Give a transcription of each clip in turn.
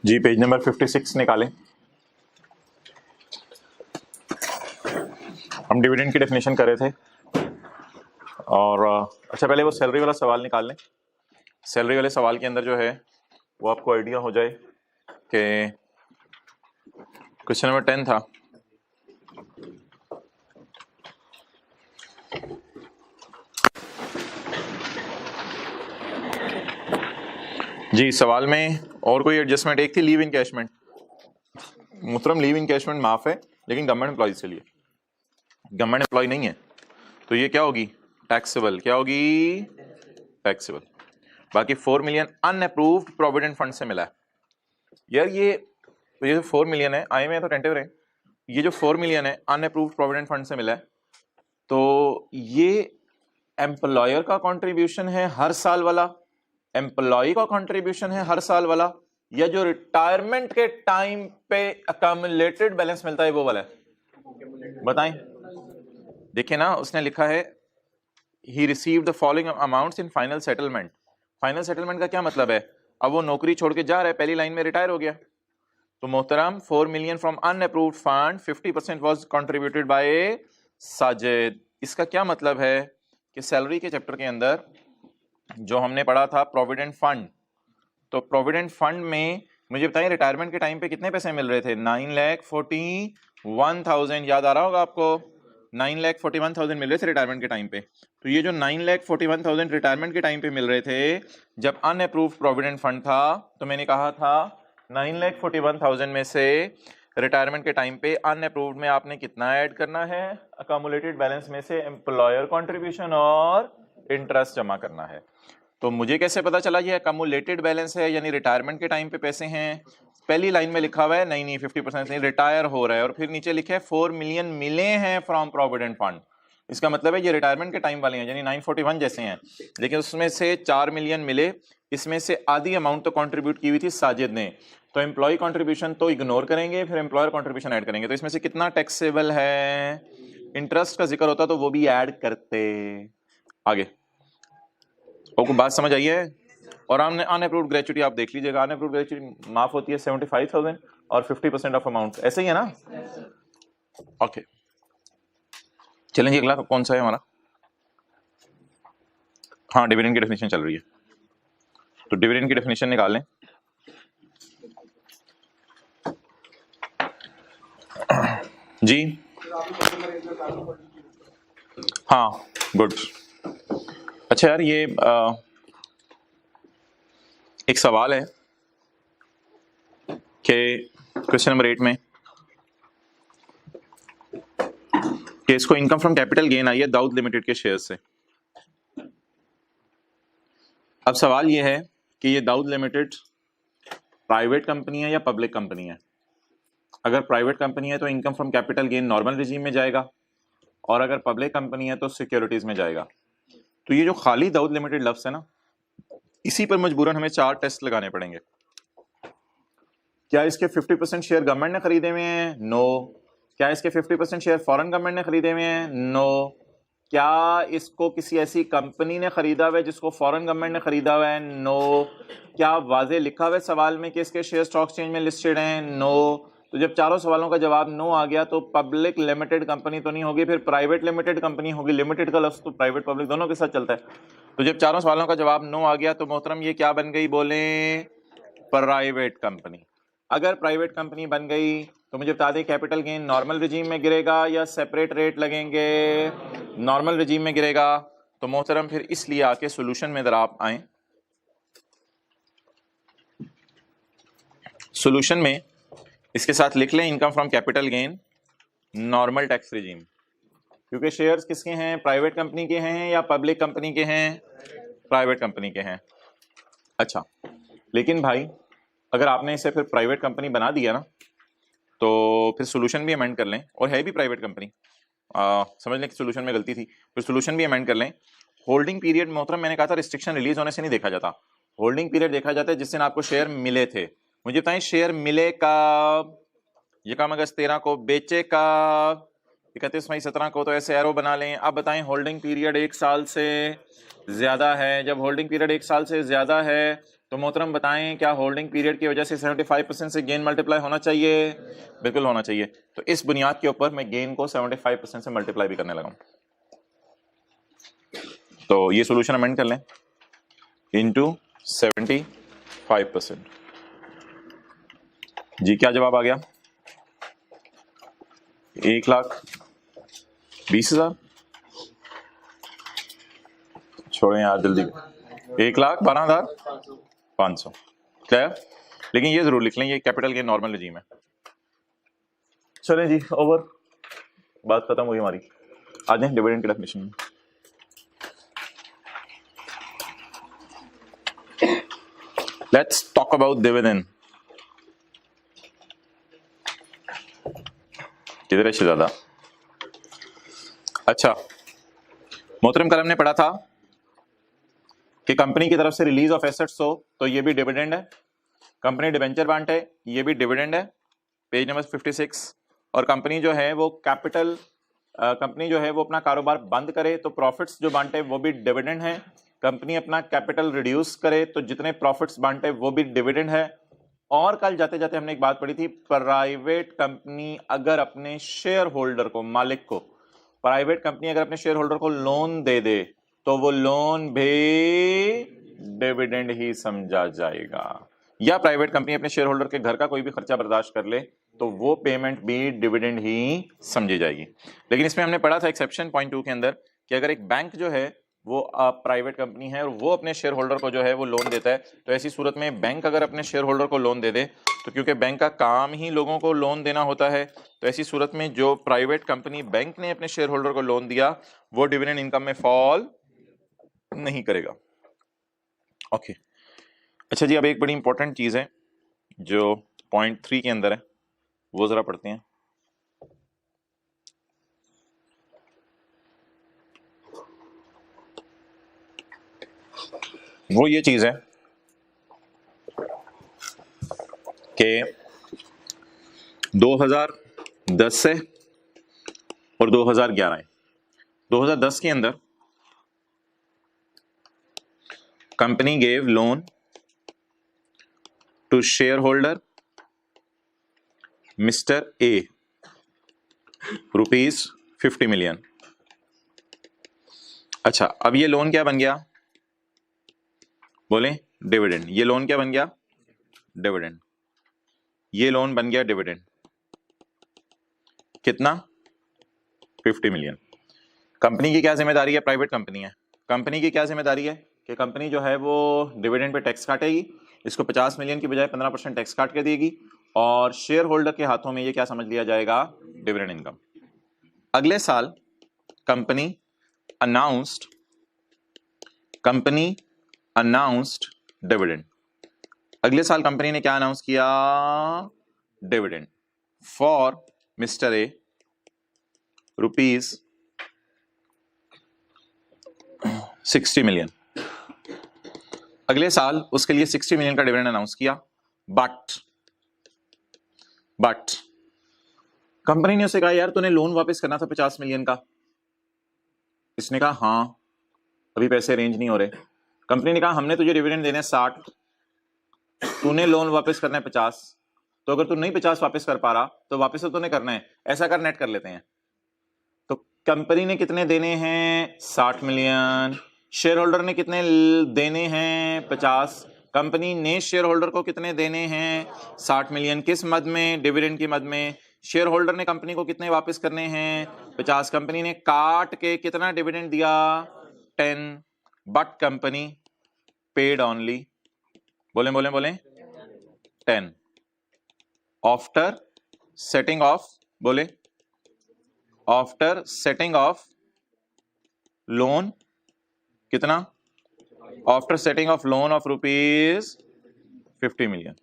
जी page number 56 निकालें। हम dividend की डेफिनेशन कर रहे थे और अच्छा पहले वो सैलरी वाला सवाल निकाल लें। सैलरी वाले सवाल के अंदर जो है वो आपको आइडिया हो जाए कि क्वेश्चन नंबर 10 था। जी सवाल में और कोई एडजस्टमेंट एक थी, लीव इनकैशमेंट। मुहतरम लीव इनकैशमेंट माफ है लेकिन गवर्नमेंट एम्प्लॉइज के लिए, गवर्नमेंट एम्प्लॉय नहीं है तो ये क्या होगी, टैक्सेबल। क्या होगी, टैक्सेबल। बाकी 4 मिलियन अनअप्रूव्ड प्रोविडेंट फंड से मिला है। यार ये जो 4 मिलियन है, आए में तो टेंटिव रहे, ये जो 4 मिलियन है अनअप्रूव्ड प्रोविडेंट फंड से मिला है, तो ये एम्प्लॉयर का कंट्रीब्यूशन है हर साल वाला, एम्प्लॉय का कंट्रीब्यूशन है हर साल वाला, या जो रिटायरमेंट के टाइम पे अकम्युलेटेड बैलेंस मिलता है वो वाला है? बताएं। देखिए ना, उसने लिखा है he received the following amounts in final settlement. Final settlement का क्या मतलब है? अब वो नौकरी छोड़ के जा रहा है, पहली लाइन में रिटायर हो गया, तो मोहतरम 4 million from unapproved fund 50% was contributed bye Sajid. इसका क्या मतलब है कि सैलरी के चैप्टर के अंदर जो हमने पढ़ा था प्रोविडेंट फंड, तो प्रोविडेंट फंड में मुझे बताइए रिटायरमेंट के टाइम पे कितने पैसे मिल रहे थे? 9,41,000। याद आ रहा होगा आपको, 9,41,000 मिल रहे थे रिटायरमेंट के टाइम पे। तो ये जो 9,41,000 रिटायरमेंट के टाइम पे मिल रहे थे जब अनअप्रूव्ड प्रोविडेंट फंड था, तो मैंने कहा था 9,41,000 में से रिटायरमेंट के टाइम पे अनअप्रूव्ड में आपने कितना ऐड करना है? अकोमोलेटेड बैलेंस में से एम्प्लॉयर कंट्रीब्यूशन और इंटरेस्ट जमा करना है। तो मुझे कैसे पता चला ये अकोमोलेटेड बैलेंस है यानी रिटायरमेंट के टाइम पे पैसे हैं? पहली लाइन में लिखा हुआ है नहीं 50% नहीं, रिटायर हो रहा है, और फिर नीचे लिखे 4 मिलियन मिले हैं फ्रॉम प्रोविडेंट फंड। इसका मतलब है ये रिटायरमेंट के टाइम वाले हैं, यानी 941 जैसे हैं, लेकिन उसमें से 4 मिलियन मिले, इसमें से आधी अमाउंट तो कंट्रीब्यूट की हुई थी साजिद ने, तो एम्प्लॉय कंट्रीब्यूशन तो इग्नोर करेंगे, फिर एम्प्लॉयर कंट्रीब्यूशन ऐड करेंगे, तो इसमें से कितना टैक्सेबल है? इंटरेस्ट का जिक्र होता तो वो भी ऐड करते। आगे आपको बात समझ आई है? और हमने अनअप्रूव्ड ग्रेचुटी आप देख लीजिएगा, अनअप्रूव्ड ग्रेचुटी माफ होती है 75,000 और 50% ऑफ अमाउंट, ऐसे ही है ना? ओके चलेंगे, अगला कौन सा है हमारा? हाँ डिविडेंड की डेफिनेशन चल रही है, तो डिविडेंड की डेफिनेशन निकाल लें। जी हाँ गुड। अच्छा यार ये एक सवाल है कि क्वेश्चन नंबर 8 में कि इसको इनकम फ्रॉम कैपिटल गेन आई है दाऊद लिमिटेड के शेयर से। अब सवाल ये है कि ये दाऊद लिमिटेड प्राइवेट कंपनी है या पब्लिक कंपनी है? अगर प्राइवेट कंपनी है तो income from capital gain normal regime में जाएगा, और अगर पब्लिक कंपनी है तो सिक्योरिटीज में जाएगा। तो ये जो खाली दाऊद लिमिटेड लफ्ज है ना, इसी पर मजबूरन हमें 4 टेस्ट लगाने पड़ेंगे। क्या इसके 50% शेयर गवर्नमेंट ने खरीदे हुए हैं? नो। क्या इसके 50% शेयर फॉरेन गवर्नमेंट ने खरीदे हुए हैं? नो। क्या इसको किसी ऐसी कंपनी ने खरीदा हुआ है जिसको फॉरेन गवर्नमेंट ने खरीदा हुआ है? नो। क्या वाजे लिखा हुआ है सवाल में कि इसके शेयर स्टॉक एक्सचेंज में लिस्टेड हैं? नो। तो जब चारों सवालों का जवाब नो आ गया तो पब्लिक लिमिटेड कंपनी तो नहीं होगी, फिर प्राइवेट लिमिटेड कंपनी होगी। लिमिटेड का लफ्ज तो प्राइवेट पब्लिक दोनों के साथ चलता है। तो जब चारों सवालों का जवाब नो आ गया तो मोहतरम ये क्या बन गई? बोले प्राइवेट कंपनी। अगर प्राइवेट कंपनी बन गई तो मुझे बता दें कैपिटल गेन नॉर्मल रिजीम में गिरेगा या सेपरेट रेट लगेंगे? नॉर्मल रिजीम में गिरेगा। तो मोहतरम फिर इसलिए आके सॉल्यूशन में जरा आप आए। सॉल्यूशन में इसके साथ लिख लें income from capital gain normal tax regime, क्योंकि शेयर्स किसके हैं? प्राइवेट कंपनी के हैं या पब्लिक कंपनी के हैं? प्राइवेट कंपनी के हैं। अच्छा लेकिन भाई अगर आपने इसे फिर प्राइवेट कंपनी बना दिया ना तो फिर सोल्यूशन भी अमेंड कर लें, और है भी प्राइवेट कंपनी, समझ लें कि सोल्यूशन में गलती थी, फिर सोल्यूशन भी अमेंड कर लें। होल्डिंग पीरियड मोहतरम मैंने कहा था रिस्ट्रिक्शन रिलीज होने से नहीं देखा जाता, होल्डिंग पीरियड देखा जाता है जिस दिन आपको शेयर मिले थे। मुझे बताएं शेयर मिले कब? ये काम अगस्त 13 को, बेचे कब? 31 मई 17 को, तो ऐसे एरो बना लें। अब बताएं होल्डिंग पीरियड 1 साल से ज्यादा है। जब होल्डिंग पीरियड 1 साल से ज्यादा है तो मोहतरम बताएं क्या होल्डिंग पीरियड की वजह से 75% से गेन मल्टीप्लाई होना चाहिए? बिल्कुल होना चाहिए। तो इस बुनियाद के ऊपर मैं गेन को 75% से मल्टीप्लाई भी करने लगा। तो ये सोल्यूशन अमेंड कर लें इनटू 75%। जी क्या जवाब आ गया? 1,20,000। छोड़ें यार जल्दी, 1,12,500। क्या है? लेकिन ये जरूर लिख लें ये कैपिटल गेन नॉर्मल रजीम है। चलें जी, ओवर, बात खत्म हुई हमारी। आ जाए डिविडेंड की डेफिनेशन में। Let's talk about dividend. किधर है शहजादा? अच्छा मोहतरम, कल हमने पढ़ा था कि कंपनी की तरफ से रिलीज ऑफ एसेट्स हो तो ये भी डिविडेंड है। कंपनी डिबेंचर बांटे, ये भी डिविडेंड है, पेज नंबर 56। और कंपनी जो है वो कंपनी जो है वो अपना कारोबार बंद करे तो प्रॉफिट्स जो बांटे वो भी डिविडेंड है। कंपनी अपना कैपिटल रिड्यूस करे तो जितने प्रॉफिट्स बांटे वो भी डिविडेंड है। और कल जाते जाते हमने एक बात पढ़ी थी, प्राइवेट कंपनी अगर अपने शेयर होल्डर को, मालिक को, प्राइवेट कंपनी अगर अपने शेयर होल्डर को लोन दे दे तो वो लोन भी डिविडेंड ही समझा जाएगा। या प्राइवेट कंपनी अपने शेयर होल्डर के घर का कोई भी खर्चा बर्दाश्त कर ले तो वो पेमेंट भी डिविडेंड ही समझी जाएगी। लेकिन इसमें हमने पढ़ा था एक्सेप्शन पॉइंट 2 के अंदर कि अगर एक बैंक जो है वो प्राइवेट कंपनी है और वो अपने शेयर होल्डर को जो है वो लोन देता है, तो ऐसी सूरत में बैंक अगर अपने शेयर होल्डर को लोन दे दे तो क्योंकि बैंक का काम ही लोगों को लोन देना होता है, तो ऐसी सूरत में जो प्राइवेट कंपनी बैंक ने अपने शेयर होल्डर को लोन दिया वो डिविडेंड इनकम में फॉल नहीं करेगा। ओके अच्छा जी, अब एक बड़ी इंपॉर्टेंट चीज है जो पॉइंट 3 के अंदर है, वो जरा पढ़ते हैं। वो ये चीज है कि 2010 से और 2011 2010 के अंदर company gave loan to share holder mister A ₹50 million. अच्छा अब ये लोन क्या बन गया? बोले डिविडेंड। ये लोन क्या बन गया? डिविडेंड। ये लोन बन गया डिविडेंड। कितना? 50 मिलियन। कंपनी की क्या जिम्मेदारी है? प्राइवेट कंपनी है, कंपनी की क्या जिम्मेदारी है कि कंपनी जो है वो डिविडेंड पे टैक्स काटेगी। इसको 50 मिलियन की बजाय 15% टैक्स काट के देगी और शेयर होल्डर के हाथों में ये क्या समझ लिया जाएगा? Dividend income. अगले साल कंपनी अनाउंस्ड डिविडेंड। अगले साल कंपनी ने क्या अनाउंस किया? Dividend for mister A ₹60 million. अगले साल उसके लिए 60 मिलियन का डिविडेंड अनाउंस किया। बट कंपनी ने उसे कहा यार तूने लोन वापस करना था 50 मिलियन का। इसने कहा हाँ अभी पैसे अरेंज नहीं हो रहे। कंपनी ने कहा हमने तुझे डिविडेंड देने 60, तूने लोन वापस करना है 50, तो अगर तू नहीं 50 वापस कर पा रहा तो वापस तो तूने करना है, ऐसा कर नेट कर लेते हैं। तो कंपनी ने कितने देने हैं? 60 मिलियन। शेयर होल्डर ने कितने देने हैं? 50। कंपनी ने शेयर होल्डर को कितने देने हैं? 60 मिलियन। किस मद में? डिविडेंड की मद में। शेयर होल्डर ने कंपनी को कितने वापस करने हैं? 50। कंपनी ने काट के कितना डिविडेंड दिया? 10। बट कंपनी पेड ओनली, बोले 10 आफ्टर सेटिंग ऑफ लोन। कितना? After setting of loan of ₹50 million.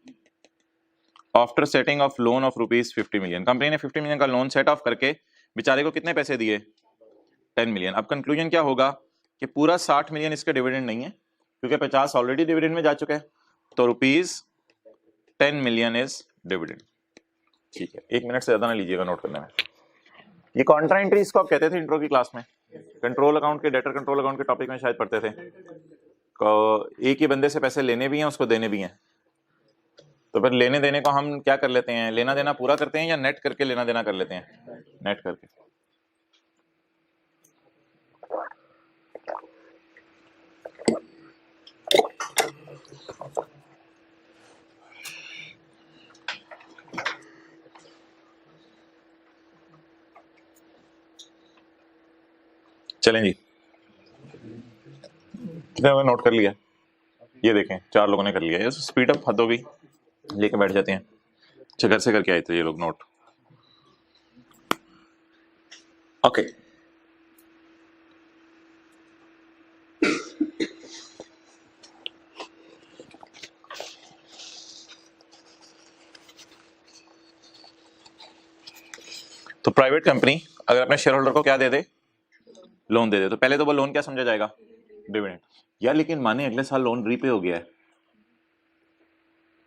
After setting of loan of ₹50 million company ने 50 मिलियन का लोन सेट ऑफ करके बेचारे को कितने पैसे दिए? 10 मिलियन। अब कंक्लूजन क्या होगा कि पूरा 60 मिलियन इसका डिविडेंड नहीं है क्योंकि 50 ऑलरेडी डिविडेंड में जा चुका है, तो ₹10 मिलियन इज डिविडेंड। ठीक है, 1 मिनट से ज्यादा ना लीजिएगा नोट करने में। ये कॉन्ट्रा एंट्री इसको आप कहते थे इंट्रो की क्लास में, कंट्रोल अकाउंट के, डेटर कंट्रोल अकाउंट के टॉपिक में शायद पढ़ते थे। एक ही बंदे से पैसे लेने भी हैं, उसको देने भी हैं, तो फिर लेने देने को हम क्या कर लेते हैं, लेना देना पूरा करते हैं या नेट करके लेना देना कर लेते हैं? नेट करके। चलें जी, कितने लोगों ने नोट कर लिया? ये देखें 4 लोगों ने कर लिया। ये स्पीड अप हद होगी, लेके बैठ जाते हैं। अच्छा, घर से करके आए थे ये लोग नोट। ओके, तो प्राइवेट कंपनी अगर अपने शेयर होल्डर को क्या दे दे, लोन दे दे, तो पहले तो वो लोन क्या समझा जाएगा? डिविडेंड। यार लेकिन माने अगले साल लोन रीपे हो गया है,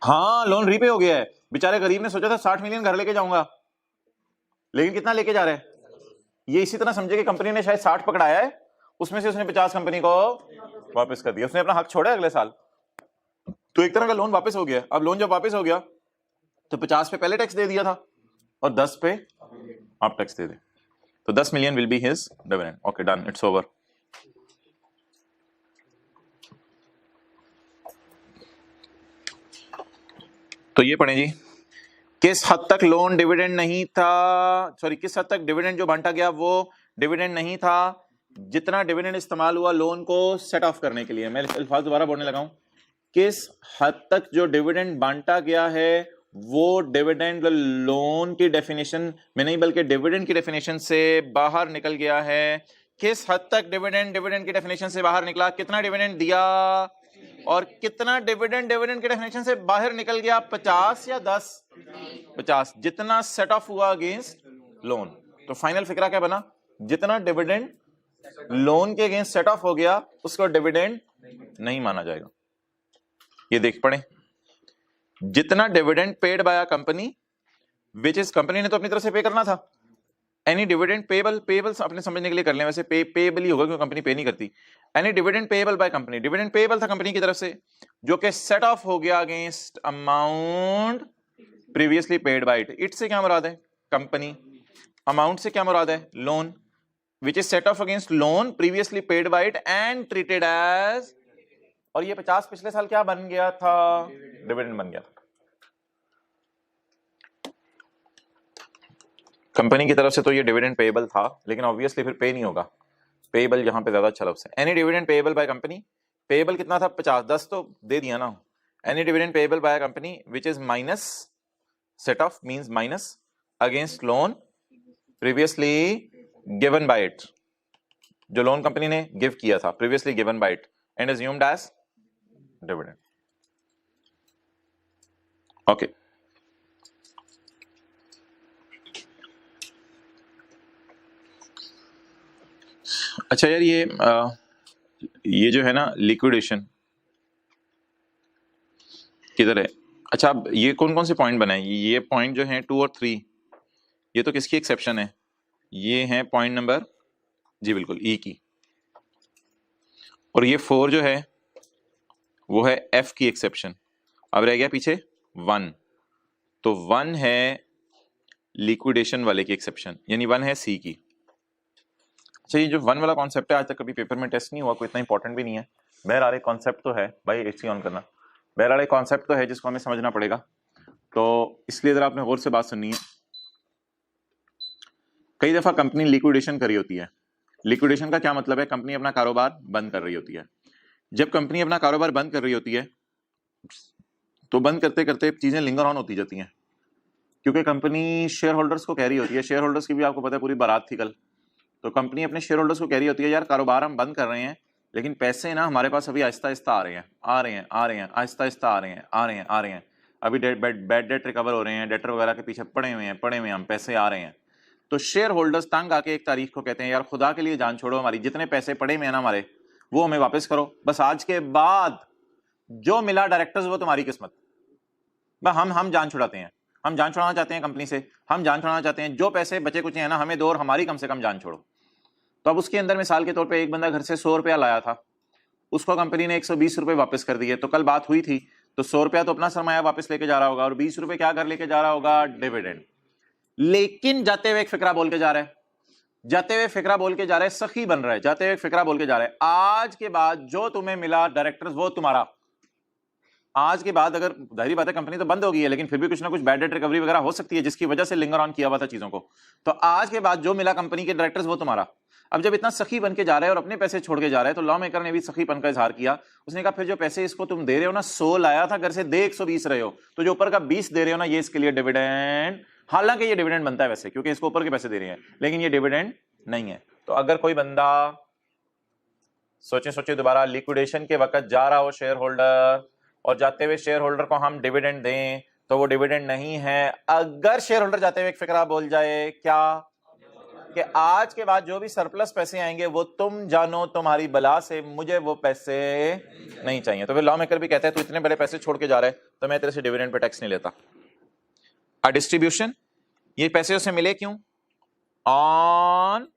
हाँ लोन रीपे हो गया है, बेचारे गरीब ने सोचा था 60 मिलियन घर लेके जाऊंगा, लेकिन कितना लेके जा रहे हैं? ये इसी तरह समझे कि कंपनी ने शायद 60 पकड़ाया है, उसमें से उसने 50 कंपनी को वापस कर दिया, उसने अपना हक छोड़ा अगले साल, तो एक तरह का लोन वापस हो गया। अब लोन जब वापस हो गया तो 50 पे पहले टैक्स दे दिया था और 10 पे आप टैक्स दे दे, तो 10 million will be his dividend. Okay done, it's over. तो ये पढ़ें जी, किस हद तक लोन डिविडेंड नहीं था, सॉरी किस हद तक डिविडेंड जो बांटा गया वो डिविडेंड नहीं था, जितना डिविडेंड इस्तेमाल हुआ लोन को सेट ऑफ करने के लिए। मैं अल्फाज दोबारा बोलने लगा हूं, किस हद तक जो डिविडेंड बांटा गया है वो डिविडेंड लोन की डेफिनेशन में नहीं बल्कि डिविडेंड की डेफिनेशन से बाहर निकल गया है। किस हद तक डिविडेंड की डेफिनेशन से बाहर निकला, कितना डिविडेंड दिया और कितना डिविडेंड की डेफिनेशन से बाहर निकल गया, 50 या 10? 50, जितना सेट ऑफ हुआ अगेंस्ट लोन। तो फाइनल फिक्रा क्या बना, जितना डिविडेंड लोन के अगेंस्ट सेट ऑफ हो गया उसको डिविडेंड नहीं माना जाएगा। ये देख पड़े, जितना dividend paid by company which is, company ने तो अपनी तरफ से पे करना था, एनी डिविडेंड पेबल, पेबल अपने समझने के लिए कर लें, वैसे पेबल ही होगा क्योंकि कंपनी पे नहीं करती। Any dividend payable by company, dividend payable था कंपनी की तरफ से जो कि सेट ऑफ हो गया against amount previously paid by it. It से क्या मुराद है? कंपनी। अमाउंट से क्या मुराद है? Loan. Which is set off against loan previously paid by it and treated as, और ये 50 पिछले साल क्या बन गया था? डिविडेंड बन गया। कंपनी की तरफ से तो ये डिविडेंड पेएबल था, लेकिन ऑब्वियसली फिर पे नहीं होगा, पेएबल यहां पे ज्यादा अच्छा लफ्ज़ है। Any dividend payable by company, payable कितना था? 50, 10 तो दे दिया ना। Any dividend payable by company which is minus, set off means minus against loan previously given by it, जो लोन कंपनी ने गिव किया था previously given by it and assumed as dividend. Okay, अच्छा यार ये जो है ना लिक्विडेशन किधर है? अच्छा, अब ये कौन कौन से पॉइंट बनाए? ये पॉइंट जो है 2 और 3, ये तो किसकी एक्सेप्शन है? ये है पॉइंट नंबर, जी बिल्कुल ई की, और ये 4 जो है वो है एफ की एक्सेप्शन। अब रह गया पीछे 1, तो 1 है लिक्विडेशन वाले की एक्सेप्शन, यानी 1 है सी की। अच्छा, ये जो 1 वाला कॉन्सेप्ट है आज तक कभी पेपर में टेस्ट नहीं हुआ, कोई इतना इंपॉर्टेंट भी नहीं है। बहरहाल एक कॉन्सेप्ट तो है भाई, एसी ऑन करना, बहरहाल एक कॉन्सेप्ट तो है जिसको हमें समझना पड़ेगा, तो इसलिए जरा आपने गौर से बात सुननी है। कई दफा कंपनी लिक्विडेशन कर रही होती है। लिक्विडेशन का क्या मतलब है? कंपनी अपना कारोबार बंद कर रही होती है। जब कंपनी अपना कारोबार बंद कर रही होती है तो बंद करते करते चीजें लिंगर ऑन होती जाती हैं, क्योंकि कंपनी शेयर होल्डर्स को कह रही होती है, शेयर होल्डर्स की भी आपको पता है पूरी बारात थी कल, तो कंपनी अपने शेयर होल्डर्स को कह रही होती है यार कारोबार हम बंद कर रहे हैं, लेकिन पैसे ना हमारे पास अभी आहिस्ता आहिस्ता आ रहे हैं आहिस्ता आहिस्ता आ रहे हैं, अभी बैड डेट रिकवर हो रहे हैं, डेटर वगैरह के पीछे पड़े हुए हैं हम, पैसे आ रहे हैं। तो शेयर होल्डर्स तंग आके एक तारीख को कहते हैं यार खुदा के लिए जान छोड़ो, हमारी जितने पैसे पड़े हुए हैं ना हमारे, वो हमें वापस करो, बस आज के बाद जो मिला डायरेक्टर्स वो तुम्हारी किस्मत, हम जान छुड़ाते हैं। हम जान छुड़ाना चाहते हैं कंपनी से, हम जान छुड़ाना चाहते हैं, जो पैसे बचे कुछ हैं ना हमें दो और हमारी कम से कम जान छोड़ो। तो अब उसके अंदर मिसाल के तौर पे एक बंदा घर से 100 रुपया लाया था, उसको कंपनी ने 120 रुपए वापस कर दिए। तो कल बात हुई थी, तो 100 रुपया तो अपना सरमाया वापस लेके जा रहा होगा और 20 रुपए क्या कर लेके जा रहा होगा, डिविडेंड। लेकिन जाते हुए एक फिक्रा बोल के जा रहा है, जाते हुए फिक्रा बोल के जा रहा है, सखी बन रहा है, जाते हुए फिक्रा बोल के जा रहा है, आज के बाद जो तुम्हें मिला डायरेक्टर्स वो तुम्हारा। आज के बाद अगर जाहिर बात है कंपनी तो बंद हो गई है, लेकिन फिर भी कुछ ना कुछ बैड डेट रिकवरी वगैरह हो सकती है जिसकी वजह से लिंगर ऑन किया हुआ था चीजों को। तो आज के बाद जो मिला कंपनी के डायरेक्टर्स वो तुम्हारा। अब जब इतना सखी बन के जा रहा है और अपने पैसे छोड़ के जा रहा है, तो लॉ मेकर ने भी सखीपन का इजहार किया। उसने कहा फिर जो पैसे इसको तुम दे रहे हो ना, 100 लाया था घर से, दे 120 रहे हो, तो जो ऊपर का 20 दे रहे हो ना, ये इसके लिए डिविडेंड। हालांकि ये डिविडेंड बनता है वैसे, क्योंकि इसको ऊपर के पैसे दे रहे हैं, लेकिन ये डिविडेंड नहीं है। तो अगर कोई बंदा सोचे दोबारा, लिक्विडेशन के वक्त जा रहा हो शेयर होल्डर और जाते हुए शेयर होल्डर को हम डिविडेंड दें, तो वो डिविडेंड नहीं है। अगर शेयर होल्डर जाते हुए एक फिक्रा बोल जाए क्या, कि आज के बाद जो भी सरप्लस पैसे आएंगे वो तुम जानो तुम्हारी बला से, मुझे वो पैसे नहीं चाहिए, तो फिर लॉ मेकर भी कहते हैं तू इतने बड़े पैसे छोड़ के जा रहा है तो मैं तेरे से डिविडेंड पे टैक्स नहीं लेता। डिस्ट्रीब्यूशन, ये पैसे उसे मिले क्यों, ऑन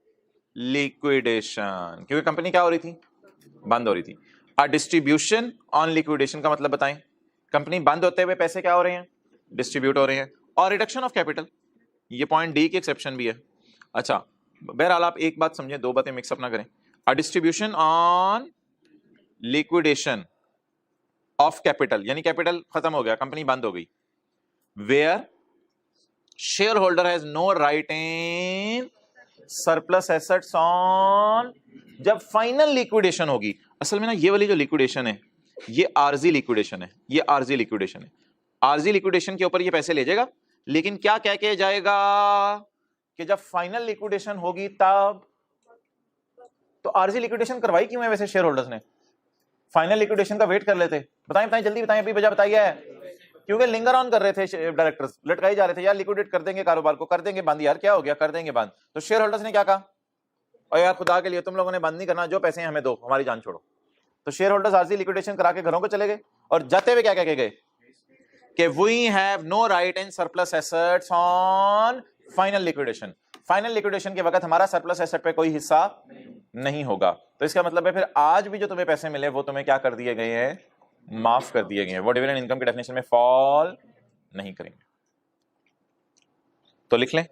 लिक्विडेशन, क्योंकि कंपनी क्या हो रही थी, बंद हो रही थी। डिस्ट्रीब्यूशन ऑन लिक्विडेशन का मतलब बताएं, कंपनी बंद होते हुए पैसे क्या हो रहे हैं, डिस्ट्रीब्यूट हो रहे हैं। और रिडक्शन ऑफ कैपिटल, ये पॉइंट डी की एक्सेप्शन भी है। अच्छा बहरहाल आप एक बात समझें, दो बातें मिक्सअप ना करें। Distribution on liquidation of capital, यानी कैपिटल खत्म हो गया, कंपनी बंद हो गई, where share holder has no right in surplus assets on, जब फाइनल लिक्विडेशन होगी। असल में ना ये वाली जो लिक्विडेशन है ये आरजी लिक्विडेशन है, ये आरजी लिक्विडेशन है। आरजी लिक्विडेशन के ऊपर ये पैसे ले जाएगा, लेकिन क्या कह के जाएगा कि जब फाइनल लिक्विडेशन होगी तब। तो आरजी लिक्विडेशन करवाई क्यों है वैसे शेयर होल्डर्स ने, फाइनल लिक्विडेशन का वेट कर लेते। बताएं जल्दी बताएं, अपनी वजह बताइए। क्योंकि लिंगर ऑन कर रहे थे डायरेक्टर्स, लटकाई जा रहे थे, यार लिक्विडेट कर देंगे कारोबार को, कर देंगे बंद, यार क्या हो गया, कर देंगे बंद। तो शेयर होल्डर्स ने क्या कहा, और यार खुदा के लिए तुम लोगों ने बंद नहीं करना, जो पैसे हमें दो, हमारी जान छोड़ो। तो शेयर होल्डर्स आरजी लिक्विडेशन करा के घरों को चले गए, और जाते हुए क्या कह के गए कि we have no right in surplus assets on final liquidation. Final liquidation के वक्त हमारा सरप्लस एसेट पे कोई हिस्सा नहीं होगा। तो इसका मतलब है फिर आज भी जो तुम्हें पैसे मिले वो तुम्हें क्या कर दिए गए हैं, माफ कर दिए गए हैं, वो डिविडेंड इनकम की डेफिनेशन में फॉल नहीं करेंगे। तो लिख लें,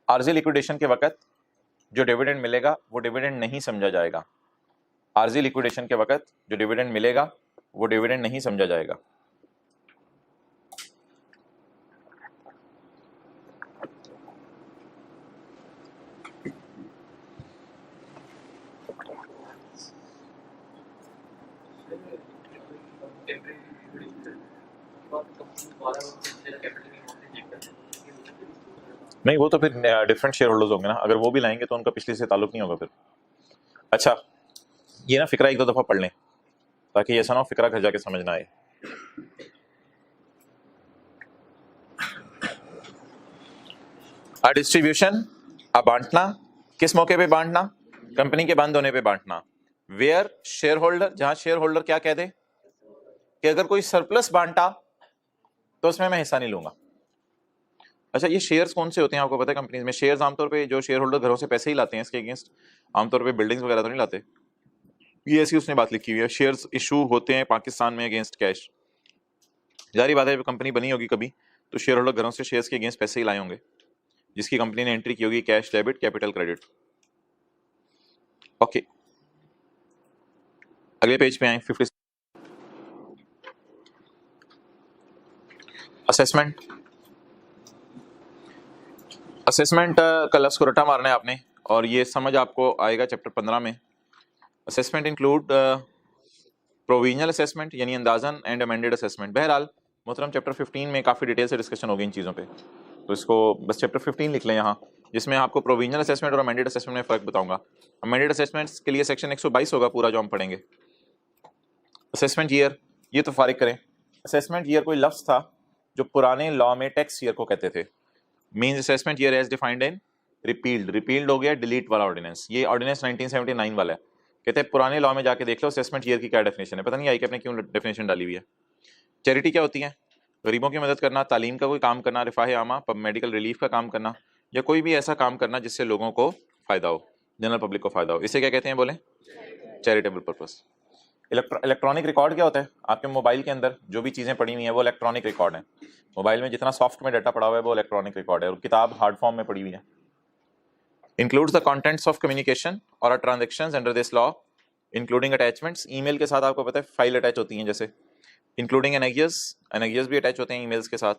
आरजी लिक्विडेशन के वक्त जो डिविडेंड मिलेगा वो डिविडेंड नहीं समझा जाएगा। आरजी लिक्विडेशन के वक्त जो डिविडेंड मिलेगा वो डिविडेंड नहीं समझा जाएगा। नहीं, वो तो फिर डिफरेंट शेयर होल्डर्स होंगे ना, अगर वो भी लाएंगे तो उनका पिछले से ताल्लुक नहीं होगा फिर। अच्छा ये ना फिक्रा एक दो दफा पढ़ लें ताकि ऐसा ना हो फिक्रा घर जाके समझ ना आए। डिस्ट्रीब्यूशन, अब बांटना, किस मौके पे बांटना, कंपनी के बंद होने पे बांटना। वेयर शेयर होल्डर, जहां शेयर होल्डर क्या कह दे कि अगर कोई सरप्लस बांटा तो उसमें मैं हिस्सा नहीं लूंगा। अच्छा ये शेयर्स कौन से होते हैं आपको पता है कंपनीज में? शेयर्स आमतौर पे जो शेयर होल्डर घरों से पैसे ही लाते हैं, इसके अगेंस्ट आमतौर पे बिल्डिंग्स वगैरह तो नहीं लाते। ये ऐसी उसने बात लिखी हुई है, शेयर्स इशू होते हैं पाकिस्तान में अगेंस्ट कैश। जारी बात है जब कंपनी बनी होगी कभी तो शेयर होल्डर घरों से शेयर्स के अगेंस्ट पैसे ही लाए होंगे जिसकी कंपनी ने एंट्री की होगी, cash, debit, capital, credit. Okay अगले पेज पे आए, 50 असेसमेंट। असेसमेंट का लफ्ज़ को रटा मारना है आपने और ये समझ आपको आएगा चैप्टर 15 में। असेसमेंट इंक्लूड प्रोविजनल असेसमेंट यानी अंदाजन एंड अमेंडेड असेसमेंट। बहरहाल मोहतरम चैप्टर 15 में काफ़ी डिटेल से डिस्कशन होगी इन चीज़ों पे, तो इसको बस चैप्टर 15 लिख लें यहाँ, जिसमें आपको प्रोविजनल असेसमेंट और अमेंडेड असेसमेंट में फ़र्क बताऊंगा। अमेंडेड असेसमेंट्स के लिए सेक्शन 122 होगा पूरा जो हम पढ़ेंगे। असेसमेंट ईयर, ये तो फारिग करें, असेसमेंट ईयर कोई लफ्ज़ था जो पुराने लॉ में टैक्स ईयर को कहते थे। Means assessment year as defined in repealed, repealed हो गया डिलीट वाला ऑर्डिनेंस, ये ऑर्डिनेंस 1979 वाला है। कहते हैं पुराने लॉ में जाके देख लो असेसमेंट ईयर की क्या डेफिनेशन है, पता नहीं आई कि आपने क्यों डेफिनेशन डाली हुई है। चैरिटी क्या होती है? गरीबों की मदद करना, तालीम का कोई काम करना, रिफाह आमा मेडिकल रिलीफ का काम करना, या कोई भी ऐसा काम करना जिससे लोगों को फ़ायदा हो, जनरल पब्लिक को फ़ायदा हो, इसे क्या कहते हैं बोलें? Charitable purpose. इलेक्ट्रॉनिक रिकॉर्ड क्या होता है? आपके मोबाइल के अंदर जो भी चीज़ें पड़ी हुई हैं वो इलेक्ट्रॉनिक रिकॉर्ड है। मोबाइल में जितना सॉफ्ट में डाटा पड़ा हुआ है वो इलेक्ट्रॉनिक रिकॉर्ड है, और किताब हार्ड फॉर्म में पड़ी हुई है। Includes the contents of communication और transactions under this law including attachments. Email के साथ आपको पता है फाइल अटैच होती हैं, जैसे इंक्लूडिंग एनएगियस भी अटैच होते हैं ईमेल्स के साथ।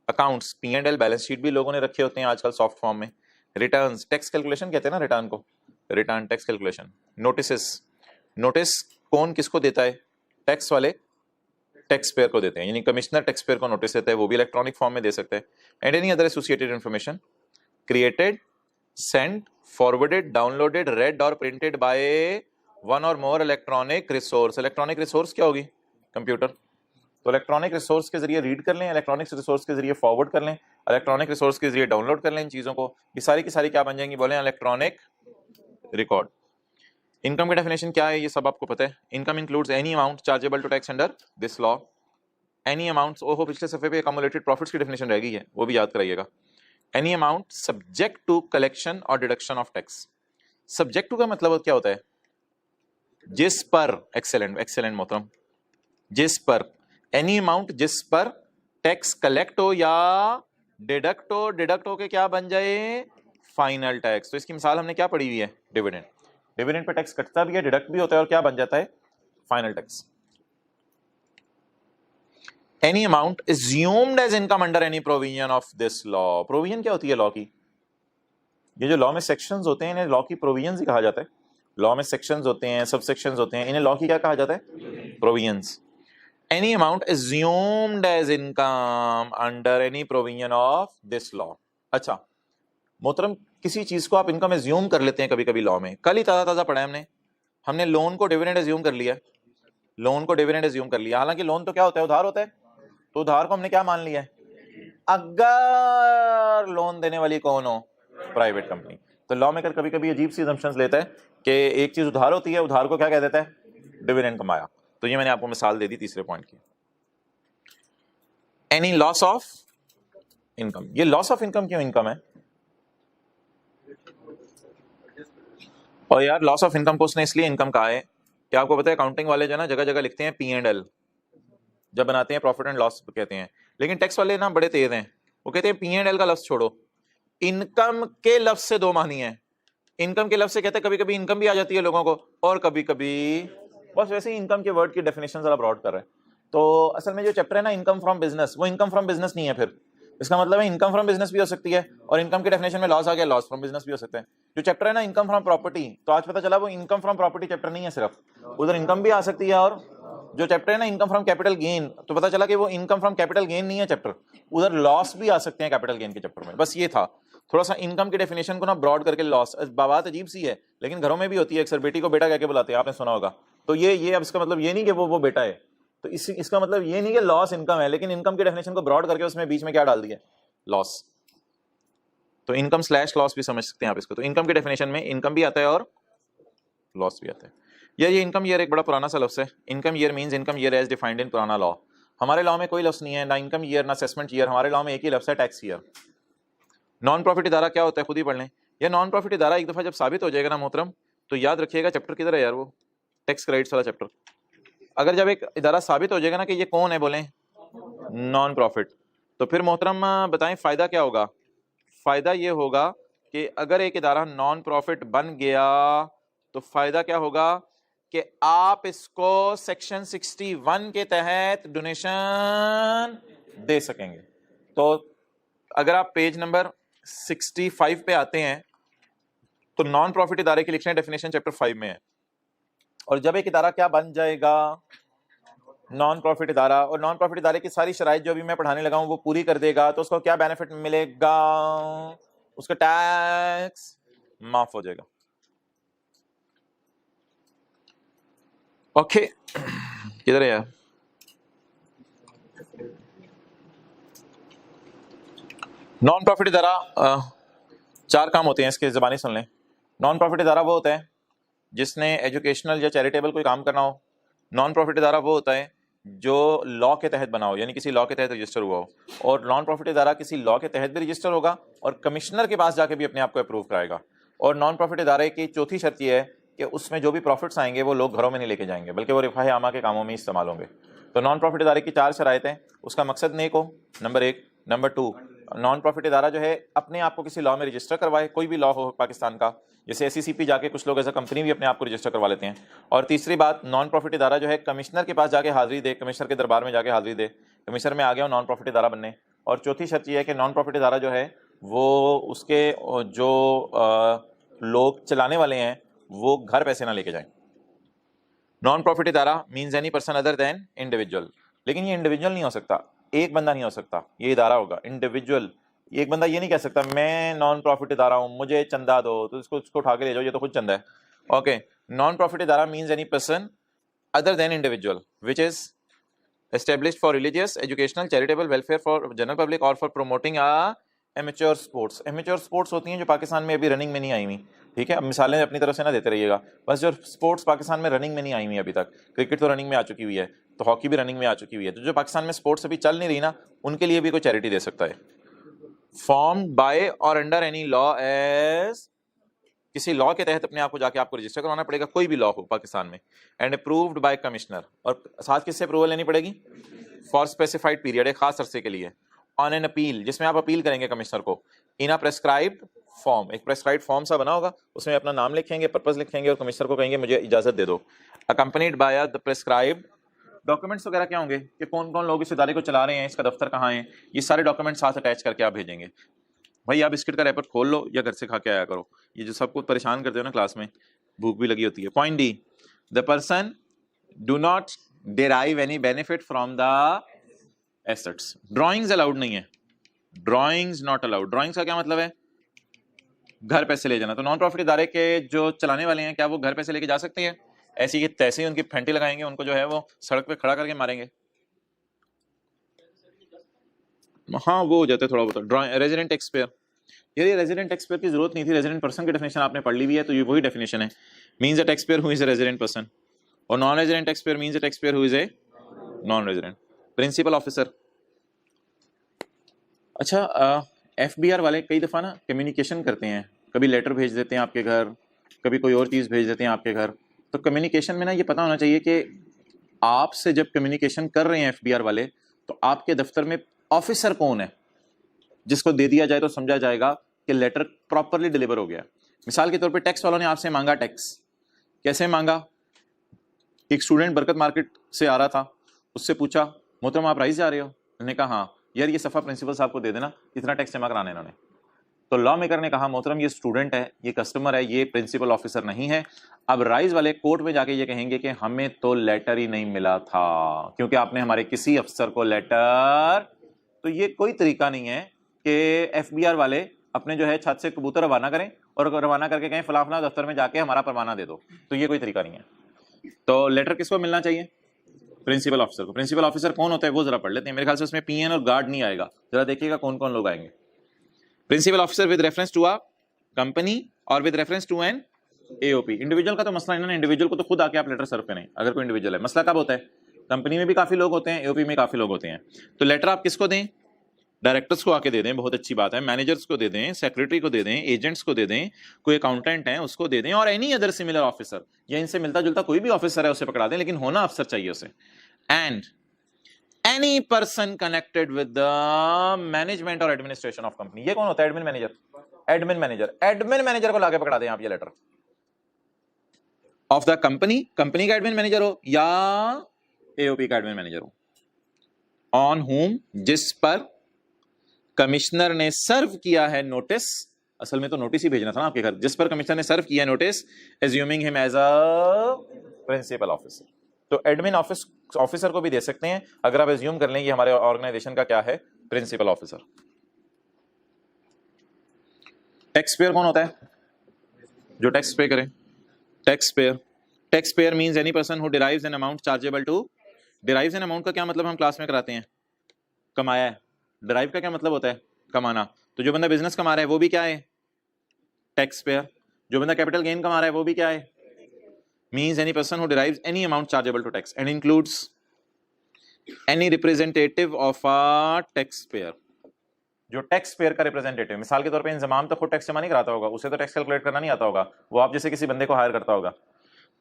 अकाउंट्स, P&L, बैलेंस शीट भी लोगों ने रखे होते हैं आजकल सॉफ्ट फॉर्म में। रिटर्न्स, टैक्स कैलकुलेशन कहते हैं ना रिटर्न को, return tax calculation. Notice, notice कौन किसको देता है? टैक्स वाले टैक्स पेयर को देते हैं, यानी कमिश्नर टैक्स पेयर को नोटिस देता है, वो भी इलेक्ट्रॉनिक फॉर्म में दे सकते हैं। And any other associated information created, sent, forwarded, downloaded, read or printed by one or more electronic resource. Electronic resource क्या होगी? कंप्यूटर। तो इलेक्ट्रॉनिक रिसोर्स के जरिए रीड कर लें, इलेक्ट्रॉनिक रिसोर्स के जरिए फॉरवर्ड कर लें, इलेक्ट्रॉनिक रिसोर्स के जरिए डाउनलोड कर लें इन चीज़ों को, ये सारी की सारी क्या बन जाएंगी बोले? Electronic record. इनकम की डेफिनेशन क्या है ये सब आपको पता है। Income includes any amount chargeable to tax under this law. Any amount, ओहो पिछले सफे पे अक्यूमुलेटेड प्रॉफिट्स की डेफिनेशन रह गई है, वो भी याद कराइएगा। Any amount subject to collection और deduction of tax. Subject to का मतलब क्या होता है? जिस पर, एक्सेलेंट एक्सेलेंट मोहतरम, जिस पर। एनी अमाउंट जिस पर टैक्स कलेक्ट हो या डिडक्ट हो, डिडक्ट हो के क्या बन जाए? Final tax. तो इसकी मिसाल हमने क्या पढ़ी हुई है? डिविडेंड। डिविडेंड पे टैक्स कटता भी है, डिडक्ट भी होता है, और क्या बन जाता है? Final tax. Any amount assumed as income under any provision of this law. Provision क्या होती है लॉ की? ये जो लॉ में सेक्शंस होते हैं इन्हें लॉ की प्रोविजंस ही कहा जाता है। लॉ में सेक्शंस होते हैं, सब सेक्शंस होते हैं, इन्हें लॉ की क्या कहा जाता है? Provisions. Any amount assumed as income under any provision of this law. अच्छा मोहतरम, किसी चीज को आप इनकम एज्यूम कर लेते हैं कभी कभी लॉ में। कल ही ताजा ताजा पढ़ा है हमने लोन को डिविडेंड एज्यूम कर लिया, लोन को डिविडेंड एज्यूम कर लिया, हालांकि लोन तो क्या होता है? उधार होता है। तो उधार को हमने क्या मान लिया है? अगर लोन देने वाली कौन हो? Private company. तो लॉ मेकर कभी कभी अजीब सी असम्पशंस लेता है कि एक चीज उधार होती है, उधार को क्या कह देता है? डिविडेंड कमाया। तो ये मैंने आपको मिसाल दे दी तीसरे पॉइंट की। Any loss of income. ये लॉस ऑफ इनकम क्यों इनकम है? और यार लॉस ऑफ इनकम को उसने इसलिए इनकम कहा है कि आपको पता है अकाउंटिंग वाले जो ना जगह जगह लिखते हैं P&L, जब बनाते हैं प्रॉफिट एंड लॉस कहते हैं, लेकिन टैक्स वाले ना बड़े तेज हैं, वो कहते हैं P&L का लफ्ज छोड़ो, इनकम के लफ्ज से दो मानी है। इनकम के लफ्ज से कहते हैं कभी कभी इनकम भी आ जाती है लोगों को, और कभी कभी बस वैसे ही इनकम के वर्ड की डेफिनेशन जरा ब्रॉड कर रहे हैं। तो असल में जो चैप्टर है ना इनकम फ्रॉम बिजनेस, वो इनकम फ्रॉम बिजनेस नहीं है। फिर इसका मतलब है इनकम फ्रॉम बिजनेस भी हो सकती है, और इनकम की डेफिनेशन में लॉस आ गया, लॉस फ्रॉम बिजनेस भी हो सकते हैं। जो चैप्टर है ना इनकम फ्रॉम प्रॉपर्टी, तो आज पता चला वो इनकम फ्रॉम प्रॉपर्टी चैप्टर नहीं है सिर्फ, उधर इनकम भी आ सकती है। और जो चैप्टर है ना इनकम फ्रॉम कैपिटल गेन, तो पता चला कि वो इनकम फ्रॉम कैपिटल गेन नहीं है चैप्टर, उधर लॉस भी आ सकते हैं कैपिटल गेन के चैप्टर में। बस ये था थोड़ा सा इनकम की डेफिनेशन को ना ब्रॉड करके लॉस। बात अजीब सी है, लेकिन घरों में भी होती है, अक्सर बेटी को बेटा कह के बुलाते हैं, आपने सुना होगा। तो ये अब इसका मतलब ये नहीं कि वो बेटा है, तो इसका मतलब ये नहीं कि लॉस इनकम है, लेकिन इनकम की डेफिनेशन को ब्रॉड करके उसमें बीच में क्या डाल दिया? लॉस। तो इनकम स्लैश लॉस भी समझ सकते हैं आप इसको। तो इनकम की डेफिनेशन में इनकम भी आता है और लॉस भी आता है। ये इनकम ईयर एक बड़ा पुराना सा लफ्ज़ है। Income year means income year as defined in पुराना लॉ। हमारे लॉ में कोई लफ्ज़ नहीं है, ना इनकम ईयर ना असेसमेंट ईयर, हमारे लॉ में एक ही लफ्ज़ है, टैक्स ईयर। नॉन प्रॉफिट इदारा क्या होता है खुद ही पढ़ लें। यह नॉन प्रॉफिट इदारा एक दफ़ा जब साबित हो जाएगा ना मोहतरम, तो याद रखिएगा चैप्टर किधर है यार, वो टैक्स क्रेडिट्स वाला चैप्टर। अगर जब एक इदारा साबित हो जाएगा ना कि ये कौन है, बोलें नॉन प्रॉफिट, तो फिर मोहतरम बताएं फ़ायदा क्या होगा? फ़ायदा ये होगा कि अगर एक इदारा नॉन प्रॉफिट बन गया तो फ़ायदा क्या होगा कि आप इसको सेक्शन 61 के तहत डोनेशन दे सकेंगे। तो अगर आप पेज नंबर 65 पे आते हैं तो नॉन प्रॉफिट इदारे की लिखने डेफिनेशन चैप्टर 5 में है। और जब एक इदारा क्या बन जाएगा? नॉन प्रॉफिट इदारा, और नॉन प्रॉफिट इदारे की सारी शराइत जो भी मैं पढ़ाने लगा हूं वो पूरी कर देगा, तो उसको क्या बेनिफिट मिलेगा? उसका टैक्स माफ हो जाएगा। ओके किधर है यार? नॉन प्रॉफिट इदारा चार काम होते हैं इसके, ज़बानी सुन लें। नॉन प्रॉफिट इदारा वो होता है जिसने एजुकेशनल या चैरिटेबल कोई काम करना हो। नॉन प्रॉफिट इदारा वो होता है जो लॉ के तहत बना हो, यानी किसी लॉ के तहत रजिस्टर हुआ हो, और नॉन प्रॉफिट इदारा किसी लॉ के तहत भी रजिस्टर होगा और कमिश्नर के पास जाके भी अपने आप को अप्रूव कराएगा। और नॉन प्रॉफिट इदारे की चौथी शर्त यह है कि उसमें जो भी प्रॉफिट्स आएंगे वो लोग घरों में नहीं लेके जाएंगे, बल्कि वो रिफाह आमा के कामों में इस्तेमाल होंगे। तो नॉन प्रॉफिट इदारे की 4 शराइत हैं। उसका मकसद नेक हो, नंबर 1। नंबर 2, नॉन प्रॉफिट इदारा जो है अपने आप को किसी लॉ में रजिस्टर करवाए, कोई भी लॉ हो पाकिस्तान का, जैसे SECP जाके कुछ लोग एज अ कंपनी भी अपने आप को रजिस्टर करवा लेते हैं। और तीसरी बात, नॉन प्रॉफिट इदारा जो है कमिश्नर के पास जाके हाजिरी दे, कमिश्नर के दरबार में जाके हाजिरी दे, कमिश्नर में आ गया नॉन प्रॉफिट इदारा बनने। और चौथी शर्त यह है कि नॉन प्रॉफिट इदारा जो है वो उसके जो लोग चलाने वाले हैं वो घर पैसे ना लेके जाएं। नॉन प्रॉफिट इदारा means any person other than individual. लेकिन ये इंडिविजुअल नहीं हो सकता, एक बंदा नहीं हो सकता, ये इदारा होगा इंडिविजुअल। एक बंदा ये नहीं कह सकता मैं नॉन प्रॉफिट इदारा हूं, मुझे चंदा दो, तो उसको उठा के ले जाओ, ये तो खुद चंदा है। ओके, नॉन प्रॉफिट इदारा means any person other than individual which is established for religious, educational, charitable, welfare for general public or for promoting a amateur sports. Amateur sports होती हैं जो पाकिस्तान में अभी रनिंग में नहीं आई हुई, ठीक है। अब मिसालें अपनी तरफ से ना देते रहिएगा, बस जो स्पोर्ट्स पाकिस्तान में रनिंग में नहीं आई हुई अभी तक, क्रिकेट तो रनिंग में आ चुकी हुई है, तो हॉकी भी रनिंग में आ चुकी हुई है, तो जो पाकिस्तान में स्पोर्ट्स अभी चल नहीं रही ना, उनके लिए भी कोई चैरिटी दे सकता है। फॉर्म बाय और अंडर एनी लॉ एज, किसी लॉ के तहत अपने आप को जाके आपको रजिस्टर करवाना पड़ेगा, कोई भी लॉ हो पाकिस्तान में, एंड अप्रूव्ड बाय कमिश्नर, और साथ किससे अप्रूवल लेनी पड़ेगी? फॉर स्पेसिफाइड पीरियड, एक खास अरसे के लिए, ऑन एन अपील, जिसमें आप अपील करेंगे कमिश्नर को, इन अ प्रेस्क्राइब्ड फॉर्म, एक प्रेस्क्राइब्ड फॉर्म सा बना होगा, उसमें अपना नाम लिखेंगे, पर्पस लिखेंगे और कमिश्नर को कहेंगे मुझे इजाजत दे दो, accompanied by the prescribed documents वगैरह क्या होंगे कि कौन कौन लोग इस इदारे को चला रहे हैं, इसका दफ्तर कहाँ है, ये सारे डॉक्यूमेंट साथ अटैच करके आप भेजेंगे। भाई आप बिस्किट का रैपर खोल लो या घर से खा के आया करो, ये जो सबको परेशान करते हो ना क्लास में, भूख भी लगी होती है। Point D, the person do not derive any benefit from the assets. Drawings allowed नहीं है, ड्राइंग्स नॉट अलाउड। ड्राइंग्स का क्या मतलब है? घर पैसे ले जाना। तो नॉन प्रॉफिट इदारे के जो चलाने वाले हैं, क्या वो घर पैसे लेके जा सकते हैं? ऐसी कि तैसे ही उनकी फेंटी लगाएंगे, उनको जो है वो सड़क पे खड़ा करके मारेंगे। हाँ वो हो जाता है थोड़ा बहुत। रेजिडेंट टैक्स पेयर, यार ये रेजिडेंट टैक्स पेयर की जरूरत नहीं थी, रेजिडेंट पर्सन की डेफिनेशन आपने पढ़ ली हुई है, तो ये वही डेफिनेशन है, means a tax payer who is a resident person, और non resident tax payer means a tax payer who is a non resident. Principal officer, अच्छा FBR वाले कई दफ़ा ना कम्युनिकेशन करते हैं, कभी लेटर भेज देते हैं आपके घर, कभी कोई और चीज़ भेज देते हैं आपके घर। तो कम्युनिकेशन में ना ये पता होना चाहिए कि आपसे जब कम्युनिकेशन कर रहे हैं FBR वाले, तो आपके दफ्तर में ऑफिसर कौन है जिसको दे दिया जाए तो समझा जाएगा कि लेटर प्रॉपरली डिलीवर हो गया। मिसाल के तौर पे टैक्स वालों ने आपसे मांगा टैक्स, कैसे मांगा? एक स्टूडेंट बरकत मार्केट से आ रहा था, उससे पूछा मोहतरम आप राइस जा रहे हो? उन्होंने कहा हाँ। यार ये सफ़ा प्रिंसिपल साहब को दे देना, इतना टैक्स जमा कराना इन्होंने। तो लॉ मेकर ने कहा मोहतरम ये स्टूडेंट है, ये कस्टमर है, ये प्रिंसिपल ऑफिसर नहीं है। अब राइस वाले कोर्ट में जाके ये कहेंगे कि हमें तो लेटर ही नहीं मिला था, क्योंकि आपने हमारे किसी अफसर को लेटर, तो ये कोई तरीका नहीं है कि FBR वाले अपने जो है छत से कबूतर रवाना करें और रवाना करके कहें फला फला दफ्तर में जाके हमारा परवाना दे दो, तो ये कोई तरीका नहीं है। तो लेटर किसको मिलना चाहिए? प्रिंसिपल ऑफिसर को। प्रिंसिपल ऑफिसर कौन होता है वो जरा पढ़ लेते हैं, मेरे ख्याल से उसमें PN और गार्ड नहीं आएगा, जरा देखिएगा कौन कौन लोग आएंगे। Principal officer with reference to a company और with reference to an AOP। Individual का तो मसला है ना, इंडिविजुअल को तो खुद आके आप लेटर सर्व करें अगर कोई इंडिविजुअल है। मसला कब होता है? कंपनी में भी काफी लोग होते हैं, AOP में काफी लोग होते हैं। तो लेटर आप किसको दें? डायरेक्टर्स को आके दे दें, बहुत अच्छी बात है, मैनेजर्स को दे दें, सेक्रेटरी को दे दें, एजेंट्स को दे दें, कोई अकाउंटेंट है उसको दे दें, और एनी अदर सिमिलर ऑफिसर, या इनसे मिलता जुलता कोई भी ऑफिसर है उसे पकड़ा दें, लेकिन होना अफसर चाहिए उसे। And any person connected with the management or administration of company. ये कौन होता है? Admin manager. Admin manager, admin manager को लाके पकड़ा दें आप ये letter of the company, company का एडमिन मैनेजर हो या AOP का एडमिन मैनेजर हो, ऑन होम, जिस पर कमिश्नर ने सर्व किया है नोटिस, असल में तो नोटिस ही भेजना था ना आपके घर, जिस पर कमिश्नर ने सर्व किया notice, assuming him as a principal officer. तो एडमिन ऑफिसर को भी दे सकते हैं अगर आप एज्यूम कर लें कि हमारे ऑर्गेनाइजेशन का क्या है, प्रिंसिपल ऑफिसर। टैक्स पेयर कौन होता है? जो टैक्स पे करे, tax payer. Tax pair means any person who derives an amount chargeable to. Derives an amount का क्या मतलब हम क्लास में कराते हैं? कमाया है। डिराइव का क्या मतलब होता है? कमाना। तो जो बंदा बिजनेस कमा रहा है वो भी क्या है? Tax payer. जो बंदा कैपिटल गेन कमा रहा है वो भी क्या है? Means any person who derives any amount chargeable to tax and includes any representative of a tax payer, जो टैक्स पेयर का रिप्रेजेंटेटिव, मिसाल के तौर पे इंजमाम तो खुद टैक्स जमा नहीं कराता होगा, उसे तो टैक्स कैलकुलेट करना नहीं आता होगा, वो आप जैसे किसी बंदे को हायर करता होगा।